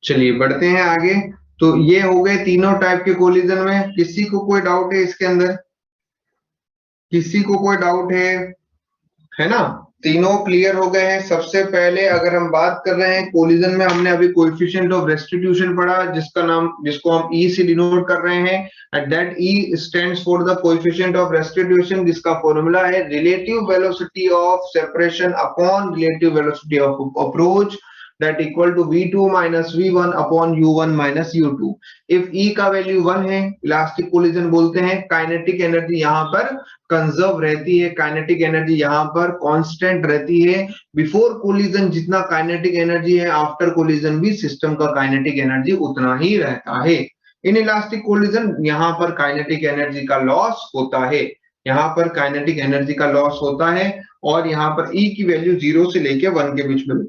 चलिए बढ़ते हैं आगे। तो ये हो गए तीनों टाइप के कोलिजन में। किसी को कोई डाउट है इसके अंदर? किसी को कोई डाउट है ना? तीनों क्लियर हो गए हैं। सबसे पहले अगर हम बात कर रहे हैं कोलिजन में, हमने अभी कोएफिशिएंट ऑफ रेस्टिट्यूशन पढ़ा जिसका नाम, जिसको हम ई से डिनोट कर रहे हैं, and that E stands for the coefficient of restitution जिसका फॉर्मूला है relative velocity of separation upon relative velocity of approach, that equal to v2 minus v1 upon u1 minus u2। if e का value 1 है, elastic collision बोलते हैं। Kinetic energy यहाँ पर conserve रहती है, काइनेटिक एनर्जी यहाँ पर कांस्टेंट रहती है। बिफोर कोलिजन जितना काइनेटिक एनर्जी है, आफ्टर कोलिजन भी सिस्टम का काइनेटिक एनर्जी उतना ही रहता है। इन इलास्टिक कोलिजन यहाँ पर काइनेटिक एनर्जी का लॉस होता है, यहाँ पर काइनेटिक एनर्जी का लॉस होता है। और यहाँ पर ई की वैल्यू 0 से लेके 1 के बीच में।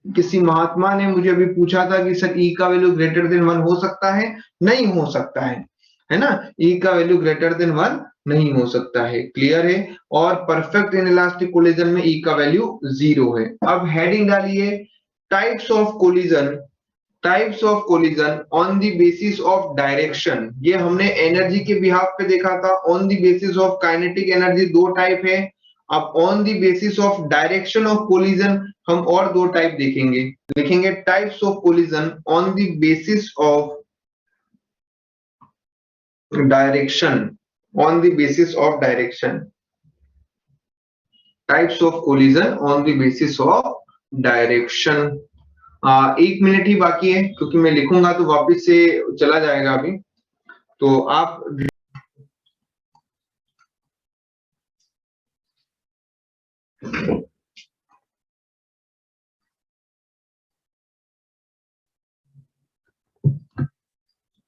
किसी महात्मा ने मुझे अभी पूछा था कि सर ई का वैल्यू ग्रेटर देन 1 हो सकता है? नहीं हो सकता है ना? ई का वैल्यू ग्रेटर देन 1 नहीं हो सकता है, क्लियर है। और परफेक्ट इनइलास्टिक कोलिजन में ई का वैल्यू 0 है। अब हेडिंग डालिए types of collision. Types of collision on the basis of direction. ये हमने एनर्जी के बिहाफ पे देखा था। On the basis of kinetic energy दो टाइप है। अब on the basis of direction of collision हम और दो टाइप देखेंगे। लिखेंगे types of collision on the basis of direction, on the basis of direction. Types of collision on the basis of direction. 1 minute ही बाकी है क्योंकि मैं लिखूंगा तो वापस से चला जाएगा अभी। तो आप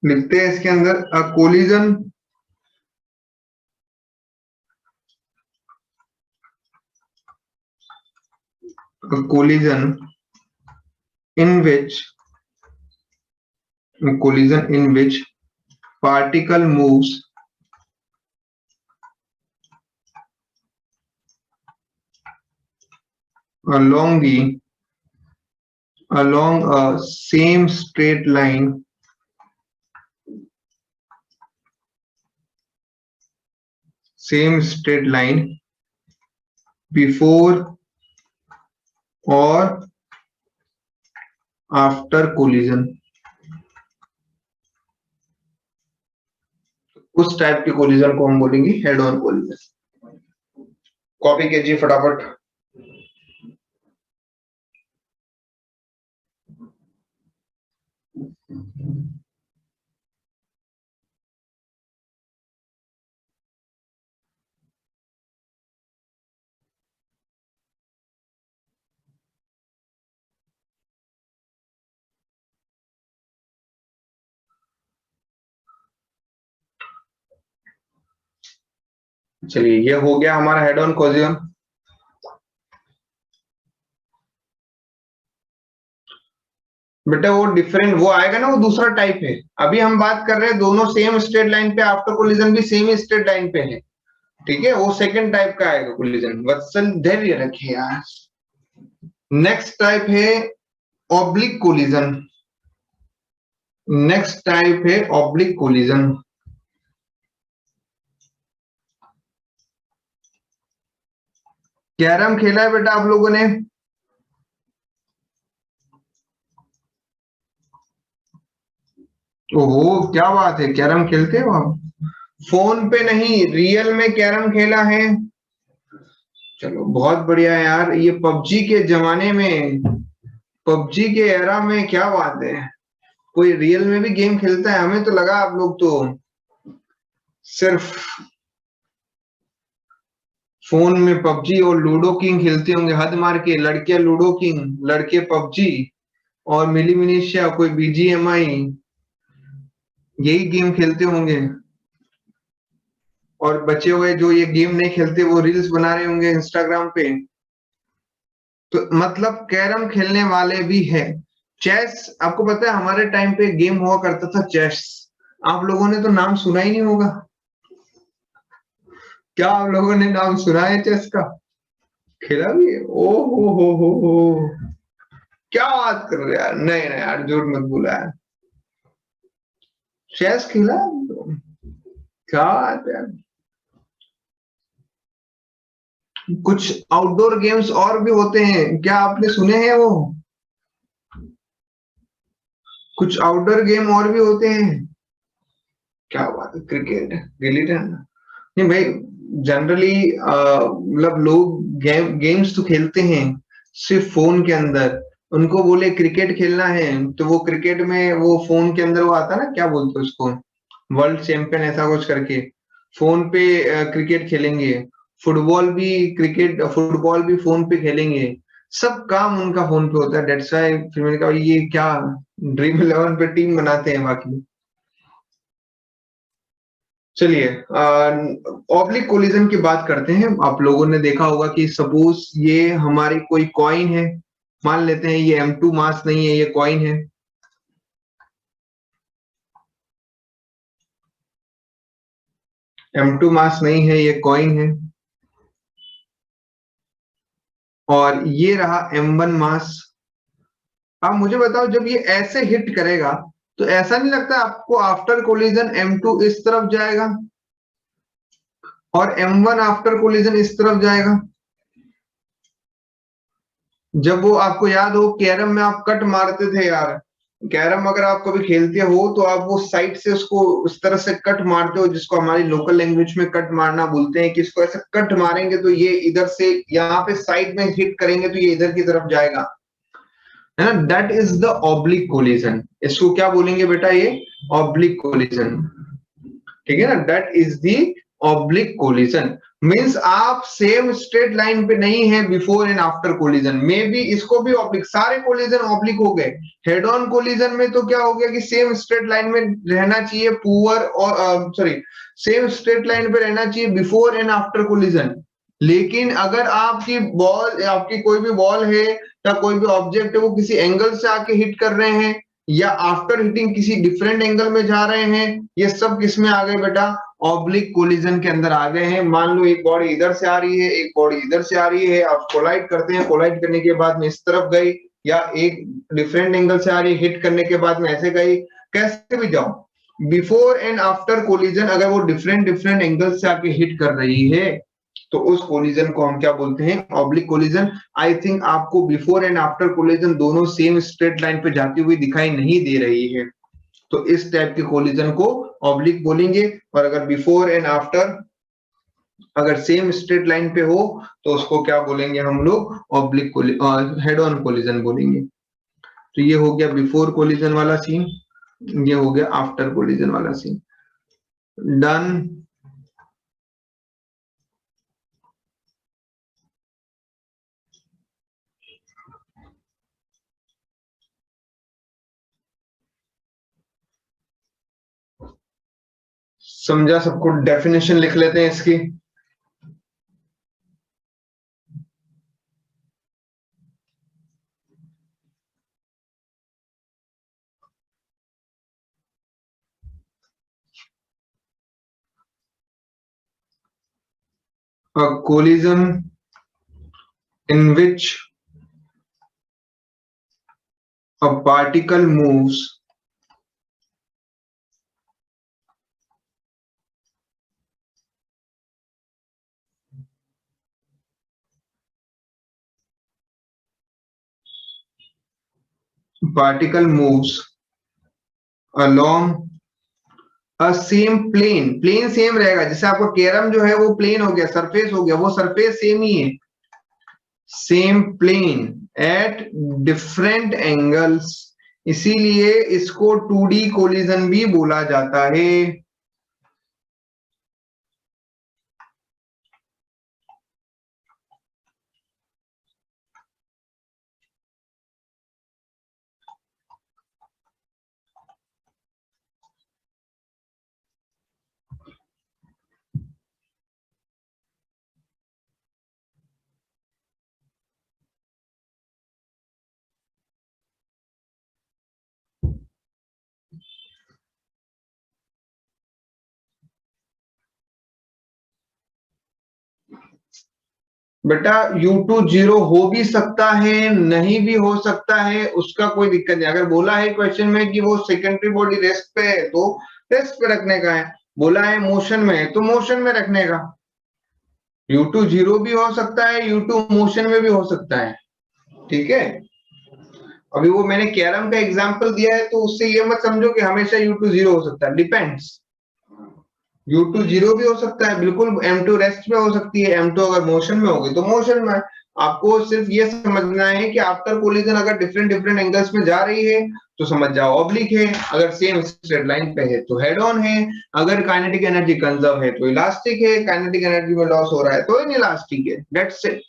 लिखते हैं इसके अंदर collision collision in which particle moves along a same straight line before or after collision। उस टाइप के कोलिजन को हम बोलेंगे हेड ऑन कोलिजन। कॉपी कीजिए फटाफट। चलिए ये हो गया हमारा हेड ऑन कोलिजन। बेटा वो डिफरेंट वो आएगा ना, वो दूसरा टाइप है। अभी हम बात कर रहे हैं दोनों सेम स्ट्रेट लाइन पे, आफ्टर कोलिजन भी सेम ही स्ट्रेट लाइन पे है, ठीक है, वो सेकंड टाइप का आएगा कोलिजन। वत्सल धैर्य रखिए यार। नेक्स्ट टाइप है ऑब्लिक कोलिजन। नेक्स्ट टाइप है ऑब्लिक कोलिजन। कैरम खेला है बेटा आप लोगों ने? ओहो क्या बात है, कैरम खेलते हो आप? फोन पे नहीं, रियल में कैरम खेला है? चलो बहुत बढ़िया यार। ये पबजी के जमाने में, पबजी के एरा में, क्या बात है, कोई रियल में भी गेम खेलता है। हमें तो लगा आप लोग तो सिर्फ फोन में पबजी और लूडो किंग खेलते होंगे, हद मार के। लड़कियां लूडो किंग, लड़के पबजी और मिली मिनीशिया, कोई बीजीएमआई, यही गेम खेलते होंगे। और बचे हुए जो ये गेम नहीं खेलते वो रील्स बना रहे होंगे इंस्टाग्राम पे। तो मतलब कैरम खेलने वाले भी है। चेस, आपको पता है हमारे टाइम पे गेम हुआ करता था चेस। आप लोगों ने तो नाम सुना ही नहीं होगा। क्या आप लोगों ने नाम सुना है चेस का? खेला भी है? ओ हो, क्या बात कर रहे यार। नहीं नहीं यार, झूठ मत बोला यार, चेस खेला? क्या बात है यार। कुछ आउटडोर गेम्स और भी होते हैं, क्या आपने सुने हैं वो? कुछ आउटडोर गेम और भी होते हैं। क्या बात है, क्रिकेट, गिल्ली डंडा? नहीं भाई, जनरली मतलब लोग गेम्स तो खेलते हैं सिर्फ फोन के अंदर। उनको बोले क्रिकेट खेलना है तो वो क्रिकेट में वो फोन के अंदर वो आता ना, क्या बोलते हैं उसको, वर्ल्ड चैंपियन ऐसा कुछ करके, फोन पे क्रिकेट खेलेंगे। फुटबॉल भी फोन पे खेलेंगे। सब काम उनका फोन पे होता है। डेट्स व्हाई फिर मैंने कहा ये क्या ड्रीम 11 पे टीम बनाते हैं बाकी। चलिए ऑब्लिक कोलिजन की बात करते हैं। आप लोगों ने देखा होगा कि सपोज ये हमारी कोई कॉइन है, मान लेते हैं ये M2 मास नहीं है, ये कॉइन है। M2 मास नहीं है, ये कॉइन है। और ये रहा M1 मास। अब मुझे बताओ, जब ये ऐसे हिट करेगा तो ऐसा नहीं लगता आपको आफ्टर कोलिजन M2 इस तरफ जाएगा और M1 आफ्टर कोलिजन इस तरफ जाएगा? जब वो आपको याद हो कैरम में आप कट मारते थे यार, कैरम अगर आप कभी खेलते हो तो आप वो साइड से उसको उस तरह से कट मारते हो जिसको हमारी लोकल लैंग्वेज में कट मारना बोलते हैं, कि इसको ऐसे कट मारेंगे तो ये इधर से यहाँ पे साइड में हिट करेंगे तो ये इधर की तरफ जाएगा, है ना? That is the oblique collision. इसको क्या बोलेंगे बेटा? ये ऑब्लिक कोलिजन, ठीक है ना? That is the oblique collision. Means आप सेम स्ट्रेट लाइन पे नहीं है बिफोर एंड आफ्टर कोलिजन में भी, इसको भी ऑब्लिक, सारे कोलिजन ऑब्लिक हो गए। हेड ऑन कोलिजन में तो क्या हो गया कि सेम स्ट्रेट लाइन में रहना चाहिए पुअर और सॉरी सेम स्ट्रेट लाइन पे रहना चाहिए बिफोर एंड आफ्टर कोलिजन। लेकिन अगर आपकी बॉल, आपकी कोई भी बॉल है या कोई भी ऑब्जेक्ट है, वो किसी एंगल से आके हिट कर रहे हैं या आफ्टर हिटिंग किसी डिफरेंट एंगल में जा रहे हैं, ये सब किसमें आ गए बेटा? ऑब्लिक कोलिजन के अंदर आ गए हैं। मान लो एक बॉडी इधर से आ रही है, एक बॉडी इधर से आ रही है, आप कोलाइड करते हैं, कोलाइड करने के बाद में इस तरफ गई, या एक डिफरेंट एंगल से आ रही है, हिट करने के बाद में ऐसे गई, कैसे भी जाओ, बिफोर एंड आफ्टर कोलिजन अगर वो डिफरेंट डिफरेंट एंगल से आके हिट कर रही है तो उस कोलिजन को हम क्या बोलते हैं? Oblique collision. आई थिंक आपको बिफोर एंड आफ्टर कोलिजन दोनों सेम स्ट्रेट लाइन पे जाती हुई दिखाई नहीं दे रही है, तो इस टाइप के कोलिजन को ऑब्लिक बोलेंगे, और अगर बिफोर एंड आफ्टर अगर सेम स्ट्रेट लाइन पे हो तो उसको क्या बोलेंगे हम लोग, ऑब्लिक हेड ऑन कोलिजन बोलेंगे। तो ये हो गया बिफोर कोलिजन वाला सीन, ये हो गया आफ्टर कोलिजन वाला सीन। डन। समझा सबको? डेफिनेशन लिख लेते हैं इसकी। A collision in which a particle moves along same plane, plane same रहेगा, जैसे आपका कैरम जो है वो प्लेन हो गया, सरफेस हो गया, वो सरफेस सेम ही है, same plane at different angles, इसीलिए इसको 2D कोलिजन भी बोला जाता है। बेटा U2 जीरो हो भी सकता है, नहीं भी हो सकता है, उसका कोई दिक्कत नहीं। अगर बोला है क्वेश्चन में कि वो सेकेंडरी बॉडी रेस्ट पे है तो रेस्ट पे रखने का है, बोला है मोशन में है तो मोशन में रखने का। U2 जीरो भी हो सकता है, U2 मोशन में भी हो सकता है, ठीक है। अभी वो मैंने कैरम का एग्जांपल दिया है तो उससे ये मत समझो कि हमेशा U2 जीरो हो सकता है, डिपेंड्स। U2 जीरो भी हो सकता है, बिल्कुल M2 रेस्ट में हो सकती है, M2 अगर मोशन में होगी तो मोशन में। आपको सिर्फ ये समझना है कि आफ्टर कोलिजन अगर डिफरेंट डिफरेंट एंगल्स में जा रही है तो समझ जाओ ऑब्लिक है, अगर सेम स्ट्रेट लाइन पे है तो हेड ऑन है, अगर काइनेटिक एनर्जी कंजर्व है तो इलास्टिक है, काइनेटिक एनर्जी में लॉस हो रहा है तो इनइलास्टिक है, दैट्स इट।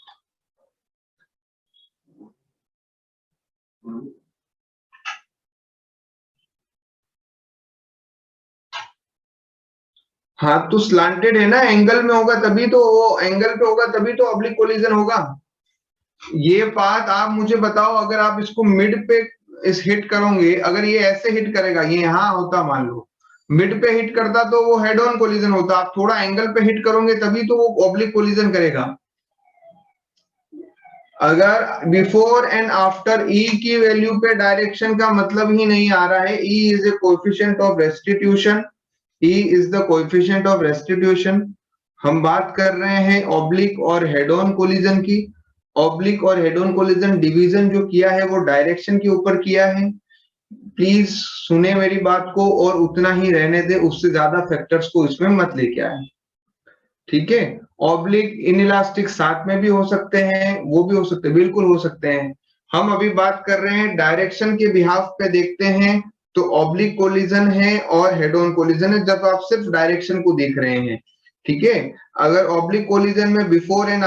हाँ तो स्लांटेड है ना, एंगल में होगा तभी तो, वो एंगल पे होगा तभी तो ऑब्लिक कोलिजन होगा। ये बात आप मुझे बताओ, अगर आप इसको मिड पे इस हिट करोगे, अगर ये ऐसे हिट करेगा, ये यहां होता मान लो, मिड पे हिट करता तो वो हेड ऑन कोलिजन होता, आप थोड़ा एंगल पे हिट करोगे तभी तो वो ऑब्लिक कोलिजन करेगा। अगर बिफोर एंड आफ्टर ई की वैल्यू पे डायरेक्शन का मतलब ही नहीं आ रहा है, E is a coefficient of restitution, E is the coefficient of restitution. हम बात कर रहे हैं ऑब्लिक और हेड ऑन कोलिजन की। ऑब्लिक और हेड ऑन कोलिजन डिवीजन जो किया है वो डायरेक्शन के ऊपर किया है। प्लीज सुने मेरी बात को और उतना ही रहने दे, उससे ज्यादा फैक्टर्स को इसमें मत लेके आए, ठीक है। ऑब्लिक इनइलास्टिक साथ में भी हो सकते हैं, वो भी हो सकते हैं, बिल्कुल हो सकते हैं। हम अभी बात कर रहे हैं डायरेक्शन के बिहाफ पे देखते हैं तो ऑब्लिक कोलिजन है और हेड ऑन कोलिजन है, जब आप सिर्फ डायरेक्शन को देख रहे हैं, ठीक है। अगर ऑब्लिक कोलिजन में बिफोर एंड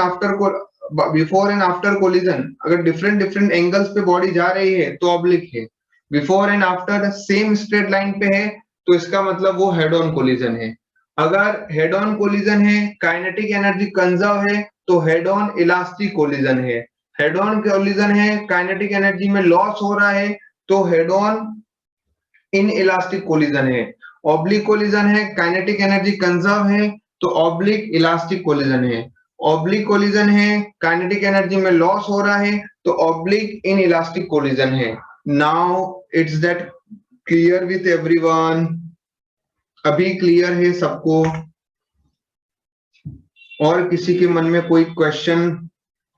आफ्टर कोलिजन अगर डिफरेंट डिफरेंट एंगल्स पे बॉडी जा रही है तो ऑब्लिक है, before and after same straight line पे है तो इसका मतलब वो हेड ऑन कोलिजन है। अगर हेड ऑन कोलिजन है, काइनेटिक एनर्जी कंजर्व है तो हेड ऑन इलास्टिक कोलिजन है। हेड ऑन कोलिजन है, काइनेटिक एनर्जी में लॉस हो रहा है तो head on in elastic collision है। ऑब्लिक कोलिजन है, काइनेटिक एनर्जी कंजर्व है तो ऑब्लिक इलास्टिक कोलिजन है। ऑब्लिक कोलिजन है, काइनेटिक एनर्जी में लॉस हो रहा है तो ऑब्लिक इन इलास्टिक कोलिजन है। Now it's that clear with everyone? अभी क्लियर है सबको? और किसी के मन में कोई क्वेश्चन,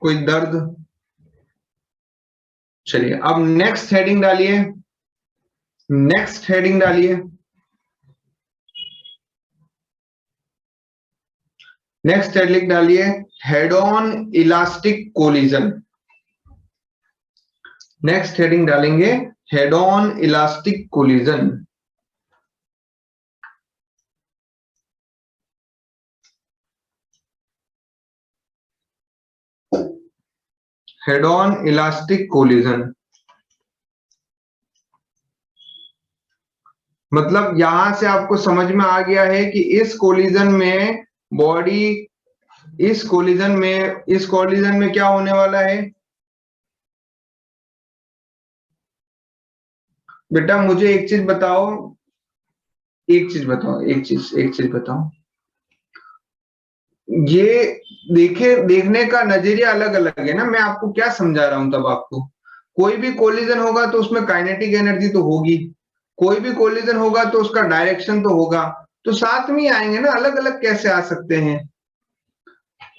कोई दर्द? चलिए अब नेक्स्ट हेडिंग डालिए, नेक्स्ट हेडिंग डालिए। नेक्स्ट हेड डालिए head on elastic collision. Next heading डालेंगे head on elastic collision. Head on elastic collision मतलब यहां से आपको समझ में आ गया है कि इस कोलिजन में बॉडी, इस कोलिजन में क्या होने वाला है। बेटा मुझे एक चीज बताओ, एक चीज बताओ, ये देखने का नजरिया अलग अलग है ना। मैं आपको क्या समझा रहा हूं, तब आपको कोई भी कोलिजन होगा तो उसमें काइनेटिक एनर्जी तो होगी, कोई भी कोलिजन होगा तो उसका डायरेक्शन तो होगा, तो साथ में ही आएंगे ना, अलग अलग कैसे आ सकते हैं।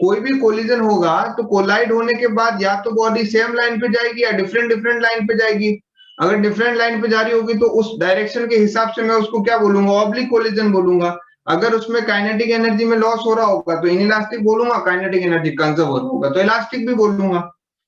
कोई भी कोलिजन होगा तो कोलाइड होने के बाद या तो बॉडी सेम लाइन पे जाएगी या डिफरेंट डिफरेंट लाइन पे जाएगी। अगर डिफरेंट लाइन पे जा रही होगी तो उस डायरेक्शन के हिसाब से मैं उसको क्या बोलूंगा, ऑब्लिक कोलिजन बोलूंगा। अगर उसमें काइनेटिक एनर्जी में लॉस हो रहा होगा तो इनइलास्टिक बोलूंगा, काइनेटिक एनर्जी कंजर्व हो रहा होगा तो इलास्टिक भी बोलूंगा।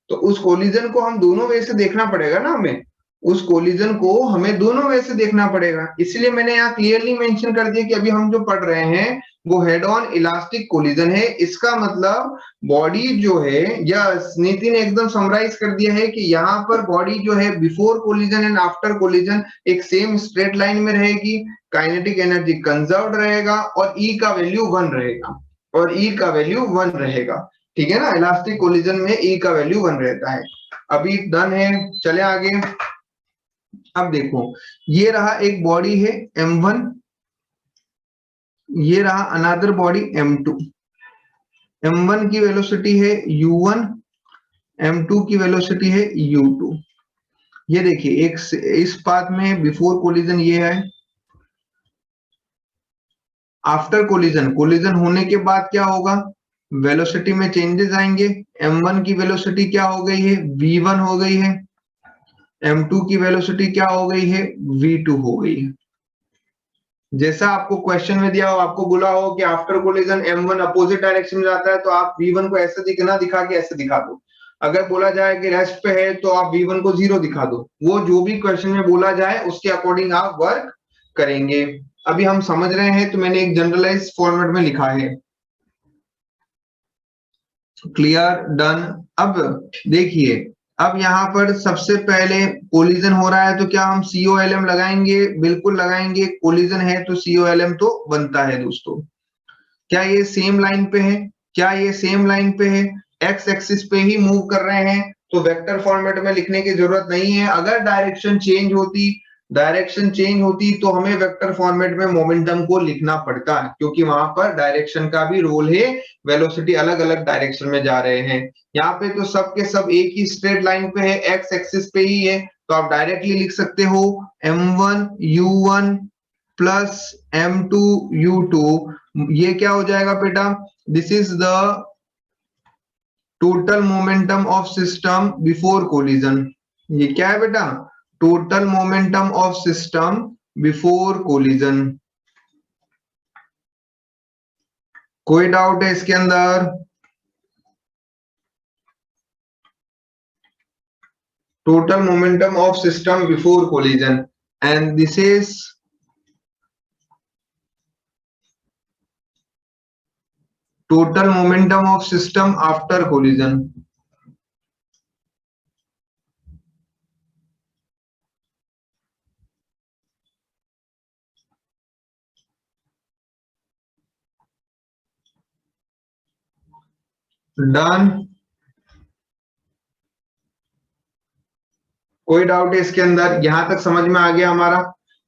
तो उस कोलिजन को हम दोनों वे से देखना पड़ेगा ना हमें, उस कोलिजन को हमें दोनों वे से देखना पड़ेगा। इसलिए मैंने यहाँ क्लियरली मेंशन कर दिया कि अभी हम जो पढ़ रहे हैं वो हेड ऑन इलास्टिक कोलिजन है। इसका मतलब बॉडी जो है, यस नीति ने एकदम समराइज कर दिया है कि यहाँ पर बॉडी जो है before collision and after collision एक सेम स्ट्रेट लाइन में रहेगी, काइनेटिक एनर्जी कंजर्व्ड रहेगा और ई का वैल्यू 1 रहेगा, और ई का वैल्यू 1 रहेगा। ठीक है ना, इलास्टिक कोलिजन में ई का वैल्यू 1 रहता है। अभी डन है, चले आगे। अब देखो ये रहा एक बॉडी है M1, ये रहा अनदर बॉडी M2। M1 की वेलोसिटी है U1, M2 की वेलोसिटी है U2। ये देखिए एक इस पाथ में बिफोर कोलिजन ये है, आफ्टर कोलिजन होने के बाद क्या होगा, वेलोसिटी में चेंजेस आएंगे। M1 की वेलोसिटी क्या हो गई है, V1 हो गई है। M2 की वेलोसिटी क्या हो गई है, V2 हो गई है। जैसा आपको क्वेश्चन में दिया हो, आपको बोला हो कि after collision M1 opposite direction में जाता है तो आप V1 को ऐसे दिखना दिखा के ऐसे दिखा दो। अगर बोला जाए कि रेस्ट पे है तो आप V1 को 0 दिखा दो। वो जो भी क्वेश्चन में बोला जाए उसके अकॉर्डिंग आप वर्क करेंगे। अभी हम समझ रहे हैं तो मैंने एक जनरलाइज फॉर्मेट में लिखा है। Clear, done. अब देखिए, अब यहाँ पर सबसे पहले कोलिजन हो रहा है तो क्या हम COLM लगाएंगे, बिल्कुल लगाएंगे। कोलिजन है तो COLM तो बनता है दोस्तों। क्या ये सेम लाइन पे है, क्या ये सेम लाइन पे है, एक्स एक्सिस पे ही मूव कर रहे हैं तो वेक्टर फॉर्मेट में लिखने की जरूरत नहीं है। अगर डायरेक्शन चेंज होती तो हमें वेक्टर फॉर्मेट में मोमेंटम को लिखना पड़ता है, क्योंकि वहां पर डायरेक्शन का भी रोल है, वेलोसिटी अलग अलग डायरेक्शन में जा रहे हैं। यहाँ पे तो सब के सब एक ही स्ट्रेट लाइन पे है, एक्स एक्सिस पे ही है, तो आप डायरेक्टली लिख सकते हो M1 U1 plus M2 U2। ये क्या हो जाएगा बेटा, this is the total momentum of system before collision. ये क्या है बेटा, total momentum of system before collision. कोई डाउट है इसके अंदर? Total momentum of system before collision and this is total momentum of system after collision। Done, कोई doubt है इसके अंदर? यहां तक समझ में आ गया हमारा।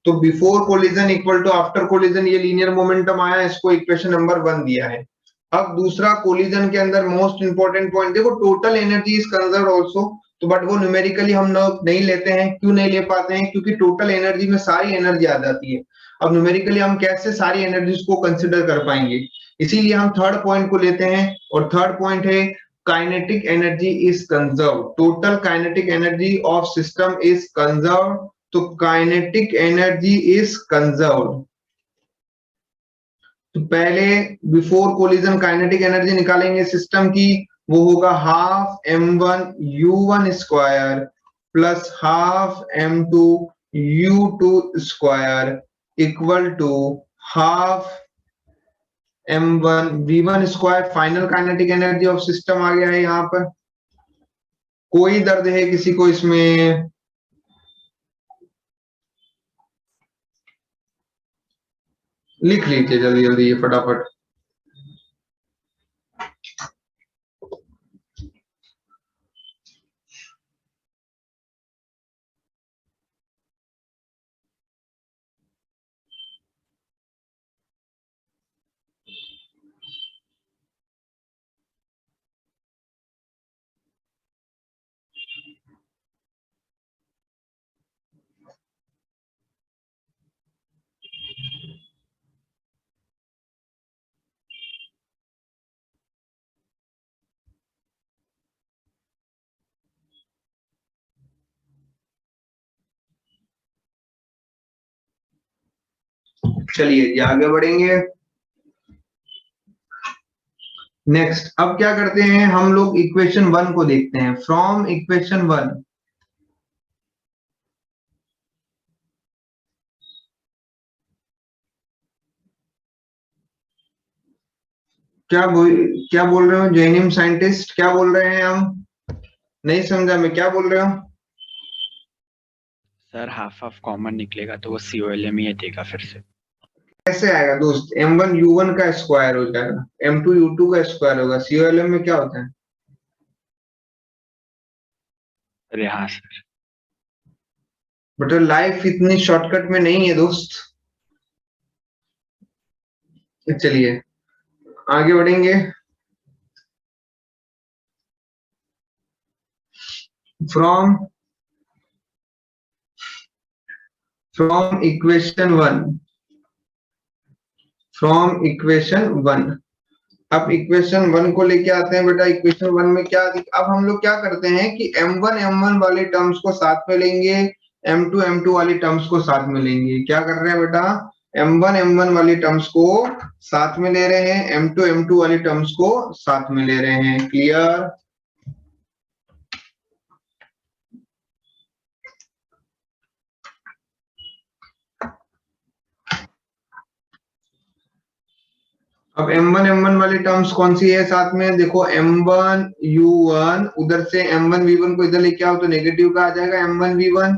तो before collision equal to after collision, ये लीनियर मोमेंटम आया, इसको इक्वेशन नंबर 1 दिया है। अब दूसरा कोलिजन के अंदर मोस्ट इंपोर्टेंट पॉइंट देखो, total energy is conserved also, तो बट वो न्यूमेरिकली हम लोग नहीं लेते हैं। क्यों नहीं ले पाते हैं, क्योंकि टोटल एनर्जी में सारी एनर्जी आ जाती है। अब न्यूमेरिकली हम कैसे सारी एनर्जीज को कंसिडर कर पाएंगे, इसीलिए हम थर्ड पॉइंट को लेते हैं, और थर्ड पॉइंट है kinetic energy is conserved, total kinetic energy of system is conserved। तो kinetic energy is conserved, तो पहले बिफोर कोलिजन काइनेटिक एनर्जी निकालेंगे सिस्टम की, वो होगा half m1u1 square plus half m2 u2 square equal to half m1 v1 square. Final kinetic energy of system आ गया है यहाँ पर। कोई दर्द है किसी को इसमें? लिख लीजिए जल्दी जल्दी ये फटाफट। चलिए जी आगे बढ़ेंगे। नेक्स्ट अब क्या करते हैं हम लोग, इक्वेशन 1 को देखते हैं। फ्रॉम इक्वेशन 1 क्या बोल रहे हो जैनिम साइंटिस्ट, क्या बोल रहे हैं हम? नहीं समझा मैं, क्या बोल रहे हो? सर हाफ ऑफ कॉमन निकलेगा तो वो COLM ही देगा फिर से। कैसे आएगा दोस्त? m1u1 का स्क्वायर हो जाएगा, m2u2 का स्क्वायर होगा। COLM में क्या होता है? अरे हाँ सर। बट लाइफ इतनी शॉर्टकट में नहीं है दोस्त। चलिए आगे बढ़ेंगे। फ्रॉम इक्वेशन 1 अब इक्वेशन 1 को लेके आते हैं बेटा। इक्वेशन 1 में क्या, अब हम लोग क्या करते हैं कि m1 वाले टर्म्स को साथ में लेंगे, m2 वाली टर्म्स को साथ में लेंगे। क्या कर रहे हैं बेटा? m1 वाली टर्म्स को साथ में ले रहे हैं, m2 वाली टर्म्स को साथ में ले रहे हैं। क्लियर? अब m1 वाली टर्म्स कौन सी है साथ में? देखो m1u1, उधर से m1v1 को इधर लेके आओ तो नेगेटिव का आ जाएगा m1v1,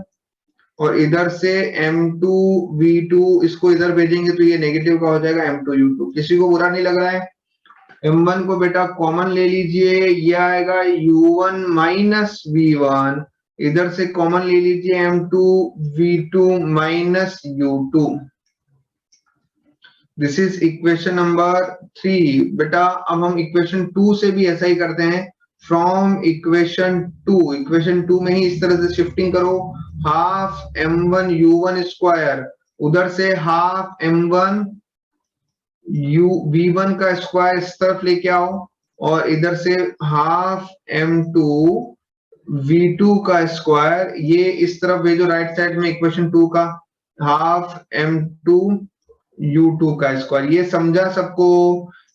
और इधर से m2v2 इसको इधर भेजेंगे तो ये नेगेटिव का हो जाएगा m2u2। किसी को बुरा नहीं लग रहा है? m1 को बेटा कॉमन ले लीजिए, ये आएगा u1 माइनस v1, इधर से कॉमन ले लीजिए m2v2 minus u2। This is equation number 3। बेटा अब हम इक्वेशन 2 से भी ऐसा ही करते हैं। फ्रॉम इक्वेशन 2 में ही इस तरह से शिफ्टिंग करो, हाफ m1u1 स्क्वायर, उधर से हाफ m1 v1 का स्क्वायर इस तरफ लेके आओ, और इधर से हाफ m2 v2 का स्क्वायर ये इस तरफ भेजो राइट साइड में। इक्वेशन 2 का हाफ m2 u2 का स्क्वायर, ये समझा सबको?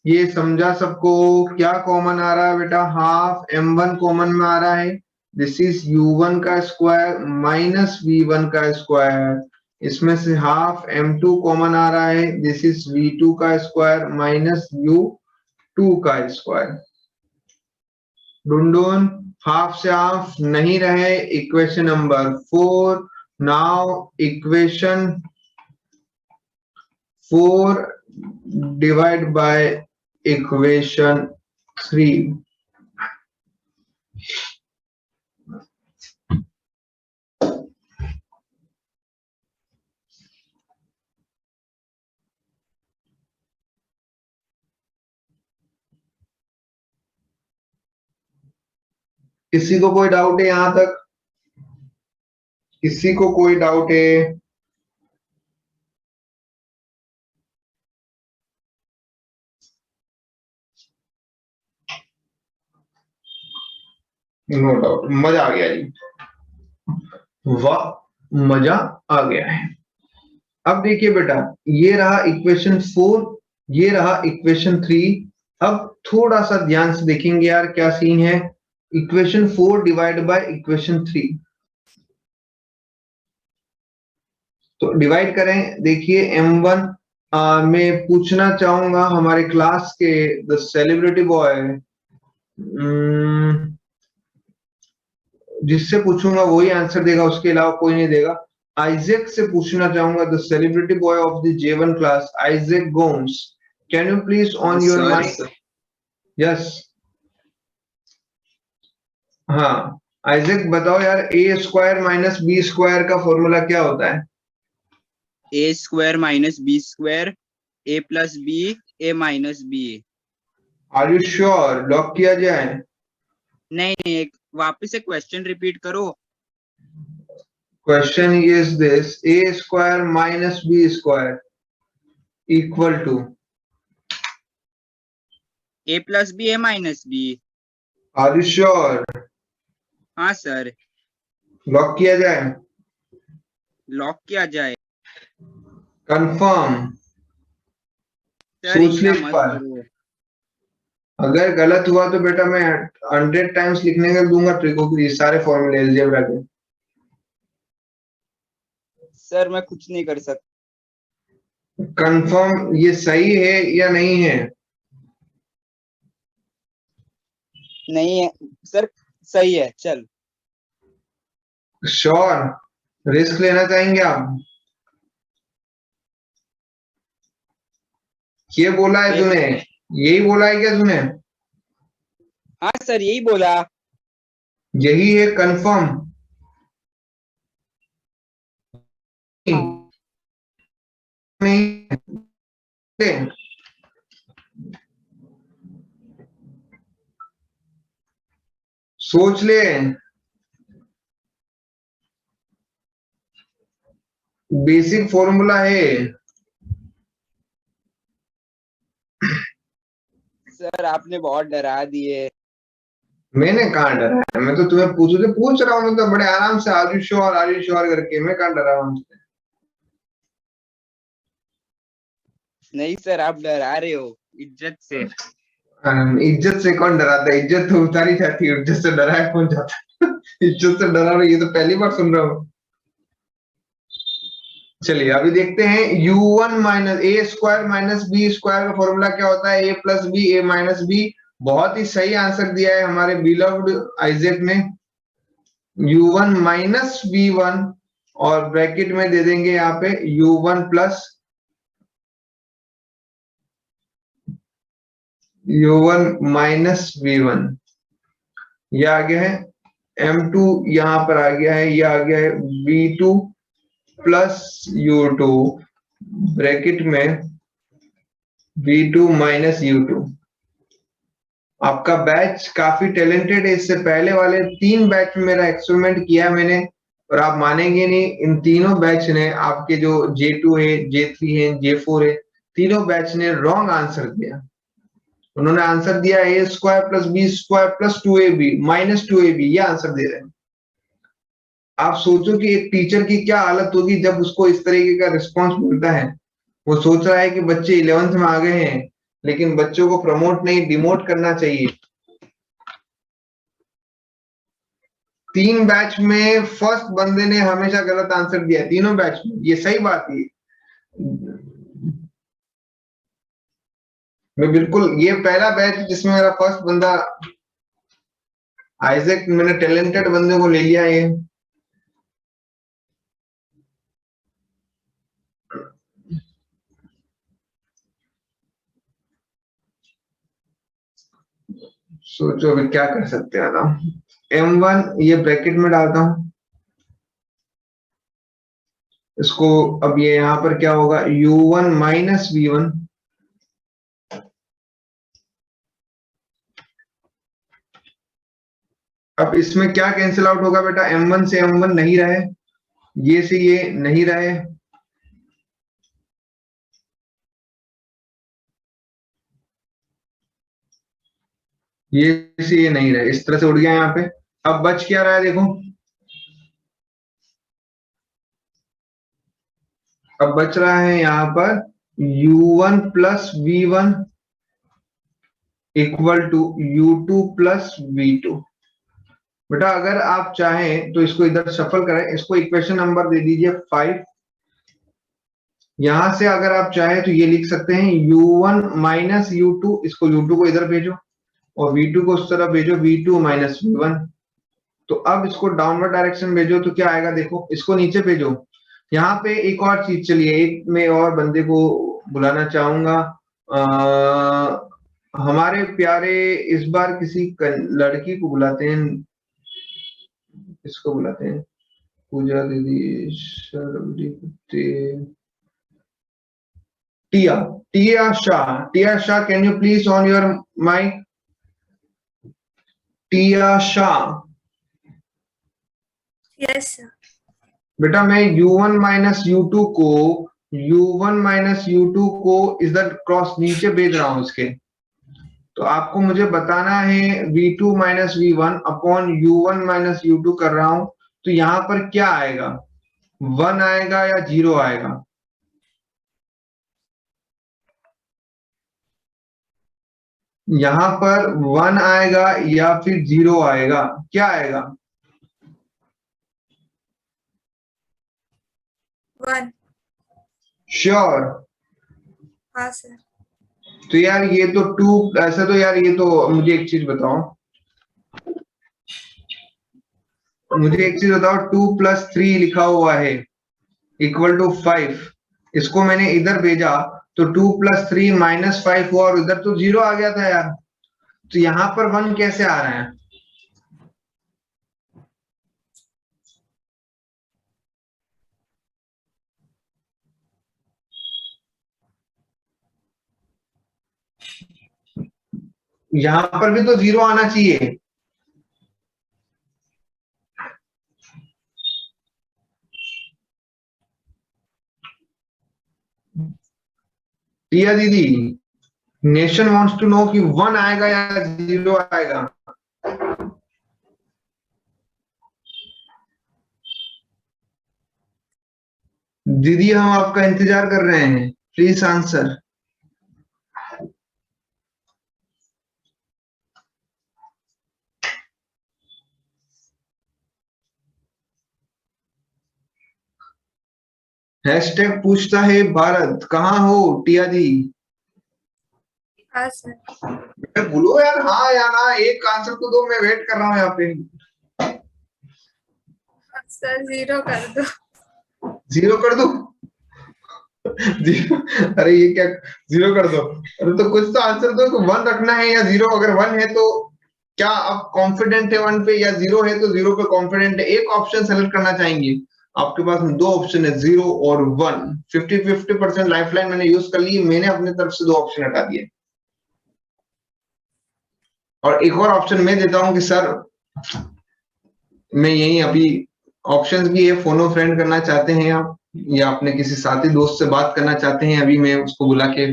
ये समझा सबको? क्या कॉमन आ रहा है बेटा? हाफ m1 कॉमन में आ रहा है। दिस इज u1 का स्क्वायर माइनस v1 का स्क्वायर, इसमें से हाफ m2 कॉमन आ रहा है। दिस इज v2 का स्क्वायर माइनस u2 का स्क्वायर। ढूंढून हाफ से हाफ नहीं रहे। Equation number 4। Now equation 4 divide by equation 3। किसी को कोई डाउट है यहां तक? किसी को कोई डाउट है? नो डाउट, मजा आ गया जी, वाह मजा आ गया है। अब देखिए बेटा, ये रहा इक्वेशन 4 ये रहा इक्वेशन 3। अब थोड़ा सा ध्यान से देखेंगे यार क्या सीन है। इक्वेशन 4 डिवाइड बाय इक्वेशन 3, तो डिवाइड करें। देखिए M1 में पूछना चाहूंगा हमारे क्लास के द सेलिब्रिटी बॉय, जिससे पूछूंगा वही आंसर देगा, उसके अलावा कोई नहीं देगा। आइजैक से पूछना चाहूंगा, the celebrity boy of the J1 class, Isaac Gomes. Can you please on your sir mic? Yes, हाँ आइजैक बताओ यार, A square minus B square का फॉर्मूला क्या होता है? A square minus B square, A plus B, A minus B. Are you sure? Lock किया जाए? नहीं नहीं, एक वापस से क्वेश्चन रिपीट करो। Question is this, A square minus B square equal to A plus B, A minus B. Are you sure? हाँ sir, lock किया जाए? लॉक किया जाए। कंफर्म? सर सोच ले इतना एक मत बार, करो। अगर गलत हुआ तो बेटा मैं 100 टाइम्स लिखने का दूंगा ट्रिको की सारे फॉर्मूले अलजेब्रा के। सर मैं कुछ नहीं कर सकता। कंफर्म ये सही है या नहीं है? नहीं है सर, सही है। चल श्योर? रिस्क लेना चाहेंगे आप? ये बोला है तूने? यही बोला है क्या तूने? हाँ सर, यही बोला। यही है कंफर्म? नहीं, सोच ले। बेसिक फॉर्मूला है। सर आपने बहुत डरा दिए। मैंने कहाँ डरा है? मैं तो तुम्हें पूछ रहा हूँ, मैं तो बड़े आराम से आर यू श्योर करके, मैं कहाँ डरा हूँ? नहीं सर, आप डरा रहे हो इज्जत से। इज्जत से कौन डराता है? इज्जत तो उतारी जाती है, इज्जत से डराया कौन जाता है? इज्जत से डरा रही, ये तो पहली बार सुन रहा हूँ। चलिए अभी देखते हैं u1 माइनस ए स्क्वायर माइनस बी स्क्वायर का फॉर्मूला क्या होता है। ए plus B, A minus B. बहुत ही सही आंसर दिया है हमारे बिलव्ड आइजैक ने, u1 माइनस v1, और ब्रैकेट में दे देंगे यहाँ पे u1 plus u1 minus v1। ये आ गया है m2, यहाँ पर आ गया है, ये आ गया है v2 प्लस u2, ब्रैकेट में v2 माइनस u2। आपका बैच काफी टैलेंटेड है, इससे पहले वाले 3 बैच में मेरा एक्सपेरिमेंट किया मैंने, और आप मानेंगे नहीं, इन तीनों बैच ने, आपके जो J2 है, J3 है, J4 है, तीनों बैच ने रॉन्ग आंसर दिया। उन्होंने आंसर दिया A square plus B square plus 2ab minus 2ab, ये आंसर दे रहे हैं। आप सोचो कि एक टीचर की क्या हालत होगी जब उसको इस तरीके का रिस्पॉन्स मिलता है। वो सोच रहा है कि बच्चे 11th में आ गए हैं, लेकिन बच्चों को प्रमोट नहीं डिमोट करना चाहिए। 3 बैच में फर्स्ट बंदे ने हमेशा गलत आंसर दिया, तीनों बैच में, ये सही बात है। मैं बिल्कुल, ये पहला बैच जिसमें मेरा फर्स्ट बंदा आइजैक, मैंने टैलेंटेड बंदे को ले लिया। ये सोचो अभी क्या कर सकते हैं ना। M1 ये ब्रैकेट में डालता हूं इसको। अब ये यहाँ पर क्या होगा, u1 माइनस v1। अब इसमें क्या कैंसिल आउट होगा बेटा? M1 से M1 नहीं रहे, ये से ये नहीं रहे, ये से ये नहीं रहे, इस तरह से उड़ गया यहाँ पे। अब बच क्या रहा है देखो, अब बच रहा है यहाँ पर U1 plus V1 equal to U2 plus V2। बेटा अगर आप चाहें तो इसको इधर शफल करें, इसको इक्वेशन नंबर दे दीजिए 5। यहां से अगर आप चाहें तो ये लिख सकते हैं U1 माइनस U2, इसको U2 को इधर भेजो और V2 को उस तरफ भेजो, V2 माइनस V1। तो अब इसको डाउनवर्ड डायरेक्शन भेजो तो क्या आएगा, देखो इसको नीचे भेजो। यहाँ पे एक और चीज, चलिए एक मैं और बंदे को बुलाना चाहूंगा। हमारे प्यारे इस बार किसी लड़की को बुलाते हैं, इसको बुलाते हैं पूजा दीदी, Tia, Tia Shah, can you please on your mic? Tia Shah. Yes sir. बेटा मैं U1 माइनस U2 को इधर क्रॉस नीचे भेज रहा हूं इसके। तो आपको मुझे बताना है V2 minus V1 upon U1 minus U2 कर रहा हूं, तो यहां पर क्या आएगा, 1 आएगा या 0 आएगा? यहां पर 1 आएगा या फिर 0 आएगा, क्या आएगा? 1। श्योर? हाँ सर। तो यार ये तो 2 ऐसा, तो यार ये तो मुझे एक चीज बताओ, 2 प्लस 3 लिखा हुआ है इक्वल टू 5। इसको मैंने इधर भेजा तो 2 प्लस 3 माइनस 5 हुआ और इधर तो 0 आ गया था यार। तो यहां पर 1 कैसे आ रहा है? यहां पर भी तो 0 आना चाहिए। टिया दीदी, नेशन वांट्स टू नो कि 1 आएगा या 0 आएगा? दीदी हम आपका इंतजार कर रहे हैं, प्लीज आंसर। हैशटैग पूछता है भारत, कहाँ हो टिया दी? हाँ सर। बोलो यार, हाँ या ना, एक आंसर तो दो, मैं वेट कर रहा हूँ यहाँ पे। सर 0 कर दो। 0 कर दो? अरे ये क्या 0 कर दो? अरे तो कुछ तो आंसर दो, 1 रखना है या 0? अगर 1 है तो क्या आप कॉन्फिडेंट है 1 पे, या 0 है तो 0 पे कॉन्फिडेंट है? एक ऑप्शन सेलेक्ट करना चाहेंगे? आपके पास 2 ऑप्शन है, 0 और 1। 50-50% लाइफलाइन मैंने यूज कर ली, मैंने अपने तरफ से 2 ऑप्शन हटा दिए। और एक और ऑप्शन मैं देता हूं कि सर मैं यही अभी, ऑप्शंस भी है, फोनो फ्रेंड करना चाहते हैं आप, या अपने किसी साथी दोस्त से बात करना चाहते हैं, अभी मैं उसको बुला के,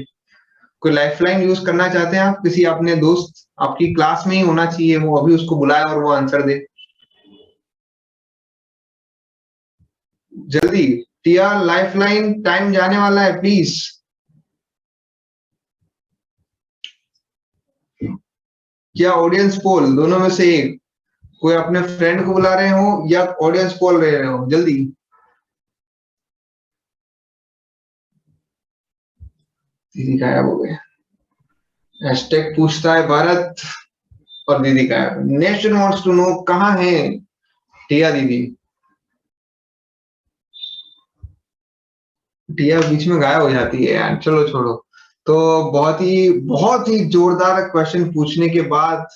कोई लाइफलाइन यूज करना चाहते हैं आप, किसी अपने दोस्त आपकी क्लास में ही होना चाहिए, वो अभी उसको बुलाए और वो आंसर दे जल्दी। टिया, लाइफलाइन टाइम जाने वाला है, प्लीज। क्या ऑडियंस पोल, दोनों में से एक, कोई अपने फ्रेंड को बुला रहे हो या ऑडियंस पोल ले रहे हो, जल्दी। दीदी गायब हो गए। हैशटैग पूछता है भारत और दीदी गायब। नेशन वांट्स टू नो, कहाँ है टिया दीदी? टिया बीच में गायब हो जाती है यार, चलो छोड़ो। तो बहुत ही जोरदार क्वेश्चन पूछने के बाद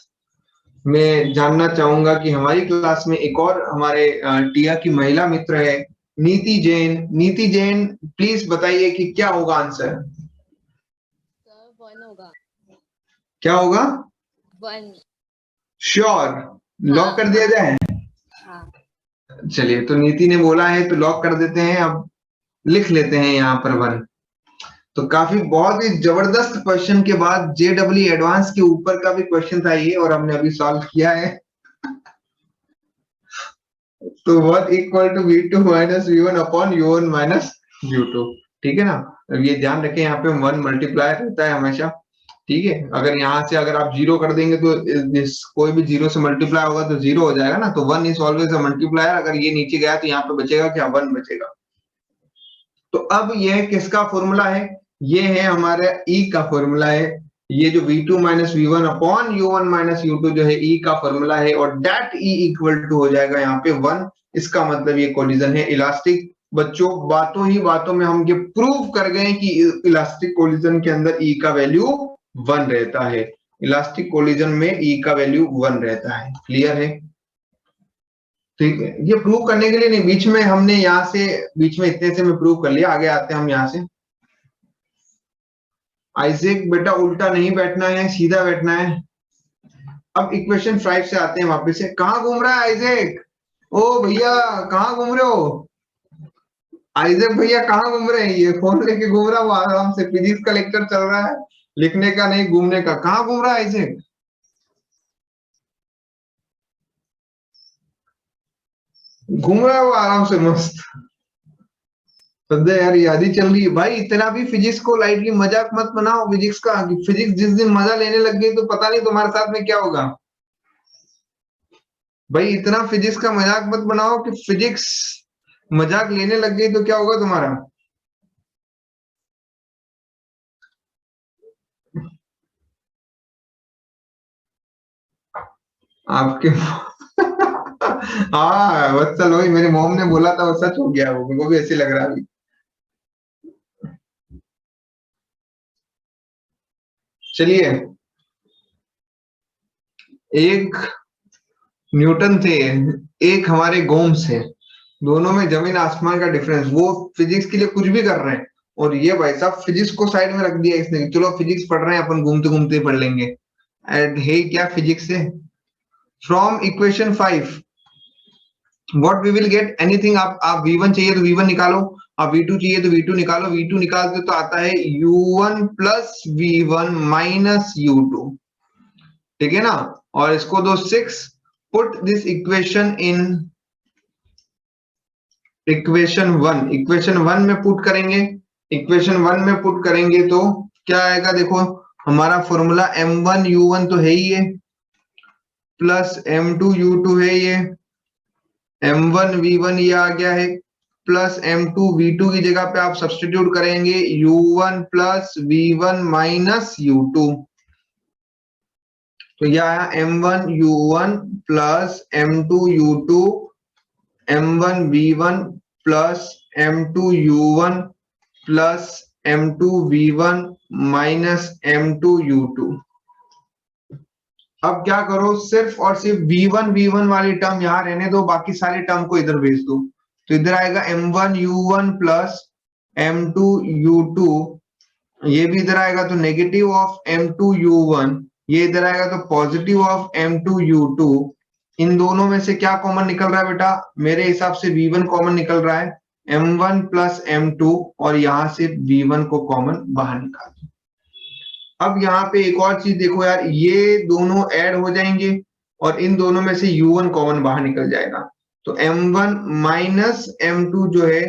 मैं जानना चाहूंगा कि हमारी क्लास में एक और हमारे टिया की महिला मित्र है, नीति जैन। नीति जैन, प्लीज बताइए कि क्या होगा आंसर? सर 1 होगा। क्या होगा? 1। श्योर? लॉक कर दिया जाए? हाँ। चलिए, तो नीति ने बोला है तो लॉक कर देते हैं। अब लिख लेते हैं यहाँ पर 1। तो काफी बहुत ही जबरदस्त क्वेश्चन के बाद JEE एडवांस के ऊपर का भी क्वेश्चन था ये, और हमने अभी सॉल्व किया है। तो 1 equal to V2 minus V1 upon U1 minus U2। ठीक है ना, ये ध्यान रखें, यहाँ पे 1 मल्टीप्लायर रहता है हमेशा, ठीक है। अगर यहाँ से अगर आप 0 कर देंगे तो कोई भी 0 से मल्टीप्लाई होगा तो 0 हो जाएगा ना, तो 1 इज ऑलवेज अ मल्टीप्लायर। अगर ये नीचे गया तो यहाँ पे बचेगा क्या, 1 बचेगा। तो अब यह किसका फॉर्मूला है, ये है हमारे E का फॉर्मूला है। ये जो V2 minus V1 upon U1 minus U2 जो है E का फॉर्मूला है, और डेट E इक्वल टू हो जाएगा यहाँ पे 1। इसका मतलब ये कोलिजन है इलास्टिक। बच्चों बातों ही बातों में हम ये प्रूव कर गए कि इलास्टिक कोलिजन के अंदर E का वैल्यू 1 रहता है। इलास्टिक कोलिजन में E का वैल्यू 1 रहता है। क्लियर है? ठीक है, ये प्रूव करने के लिए नहीं, बीच में हमने यहाँ से बीच में इतने से मैं प्रूव कर लिया। आगे आते हैं हम यहाँ से। आइजैक बेटा उल्टा नहीं बैठना है, सीधा बैठना है। अब इक्वेशन 5 से आते हैं वापस से। कहाँ घूम रहा है आइजैक? ओ भैया कहाँ घूम रहे हो? आइजैक भैया कहाँ घूम रहे हैं? ये फोन लेके घूम रहा है, वो आराम से फिजिक्स का लेक्चर चल रहा है, लिखने का नहीं घूमने का। कहाँ घूम रहा है आइजैक? घूम रहा है वो आराम से मस्त। सद्या यार याद ही चल रही है भाई। इतना भी फिजिक्स को लाइटली मजाक मत बनाओ फिजिक्स का, कि फिजिक्स जिस दिन मजा लेने लग गई तो पता नहीं तुम्हारे साथ में क्या होगा भाई। इतना फिजिक्स का मजाक मत बनाओ कि फिजिक्स मजाक लेने लग गई तो क्या होगा तुम्हारा। आपके हाँ वत्सल वही मेरे मोम ने बोला था, वो सच हो गया। वो मेरे को भी ऐसे लग रहा है अभी। चलिए, एक न्यूटन थे, एक हमारे गोम्स है, दोनों में जमीन आसमान का डिफरेंस। वो फिजिक्स के लिए कुछ भी कर रहे हैं, और ये भाई साहब फिजिक्स को साइड में रख दिया इसने। चलो फिजिक्स पढ़ रहे हैं अपन, घूमते घूमते पढ़ लेंगे। एंड हे क्या फिजिक्स है। From equation 5 what we will get anything. आप V1 चाहिए तो V1 निकालो, आप V2 चाहिए तो V2 निकालो। V2 निकालते तो आता है U1 plus V1 minus U2, ठीक है ना। और इसको दो 6, put this equation in equation 1। Equation 1 में पुट करेंगे, इक्वेशन 1 में पुट करेंगे तो क्या आएगा, देखो हमारा फॉर्मूला M1U1 तो है ही है, प्लस M2U2 है ये, M1V1 ये आ गया है, प्लस M2V2 की जगह पे आप सब्स्टिट्यूट करेंगे U1 plus V1 minus U2, तो यह आया M1U1 plus M2U2 M1V1 plus M2U1 plus M2V1 minus M2U2। अब क्या करो, सिर्फ और सिर्फ V1 वाली टर्म यहां रहने दो, बाकी सारे टर्म को इधर भेज दो। तो इधर आएगा M1U1 प्लस M2U2, ये भी इधर आएगा तो नेगेटिव ऑफ M2U1, ये इधर आएगा तो पॉजिटिव ऑफ M2U2। इन दोनों में से क्या कॉमन निकल रहा है बेटा? मेरे हिसाब से V1 कॉमन निकल रहा है, M1 प्लस M2, और यहां से V1 को कॉमन बाहर निकाल दो। अब यहाँ पे एक और चीज देखो यार, ये दोनों ऐड हो जाएंगे और इन दोनों में से U1 कॉमन बाहर निकल जाएगा, तो M1 माइनस M2 जो है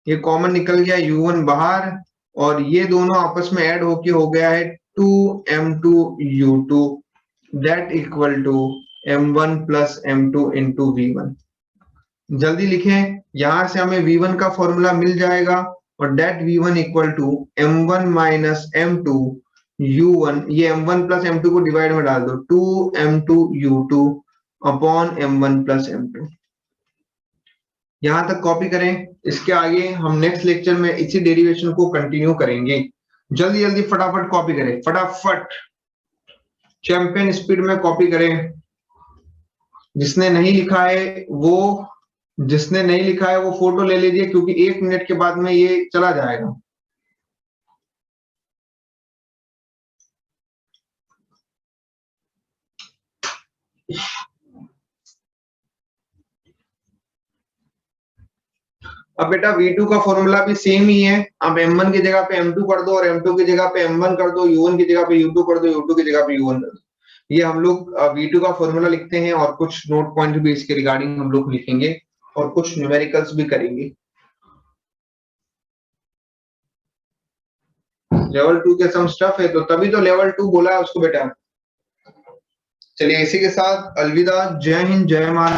ये कॉमन निकल गया, U1 बाहर, और ये दोनों आपस में ऐड होके हो गया है 2M2U2, that equal to M1 plus M2 into V1। जल्दी लिखें, यहां से हमें V1 का फॉर्मूला मिल जाएगा, और date V1 equal to M1 minus M2 U1, ये M1 प्लस M2 को डिवाइड में डाल दो, 2M2U2 upon M1 plus M2। यहां तक कॉपी करें, इसके आगे हम नेक्स्ट लेक्चर में इसी डेरिवेशन को कंटिन्यू करेंगे। जल्दी जल्दी फटाफट कॉपी करें, फटाफट चैंपियन स्पीड में कॉपी करें। जिसने नहीं लिखा है वो फोटो ले लीजिए, क्योंकि 1 मिनट के बाद में ये चला जाएगा। अब बेटा V2 का फॉर्मूला भी सेम ही है। अब M1 की जगह पे M2 कर दो, और M2 की जगह पे M1 कर दो, U1 की जगह पे U2 कर दो, U2 की जगह पे U1 कर दो। ये हम लोग V2 का फॉर्मूला लिखते हैं, और कुछ नोट पॉइंट भी इसके रिगार्डिंग हम लोग लिखेंगे, और कुछ न्यूमेरिकल्स भी करेंगे। लेवल 2 के सम स्टफ है, तो तभी तो लेवल 2 बोला है उसको बेटा। चलिए इसी के साथ अलविदा, जय हिंद, जय महाराष्ट्र।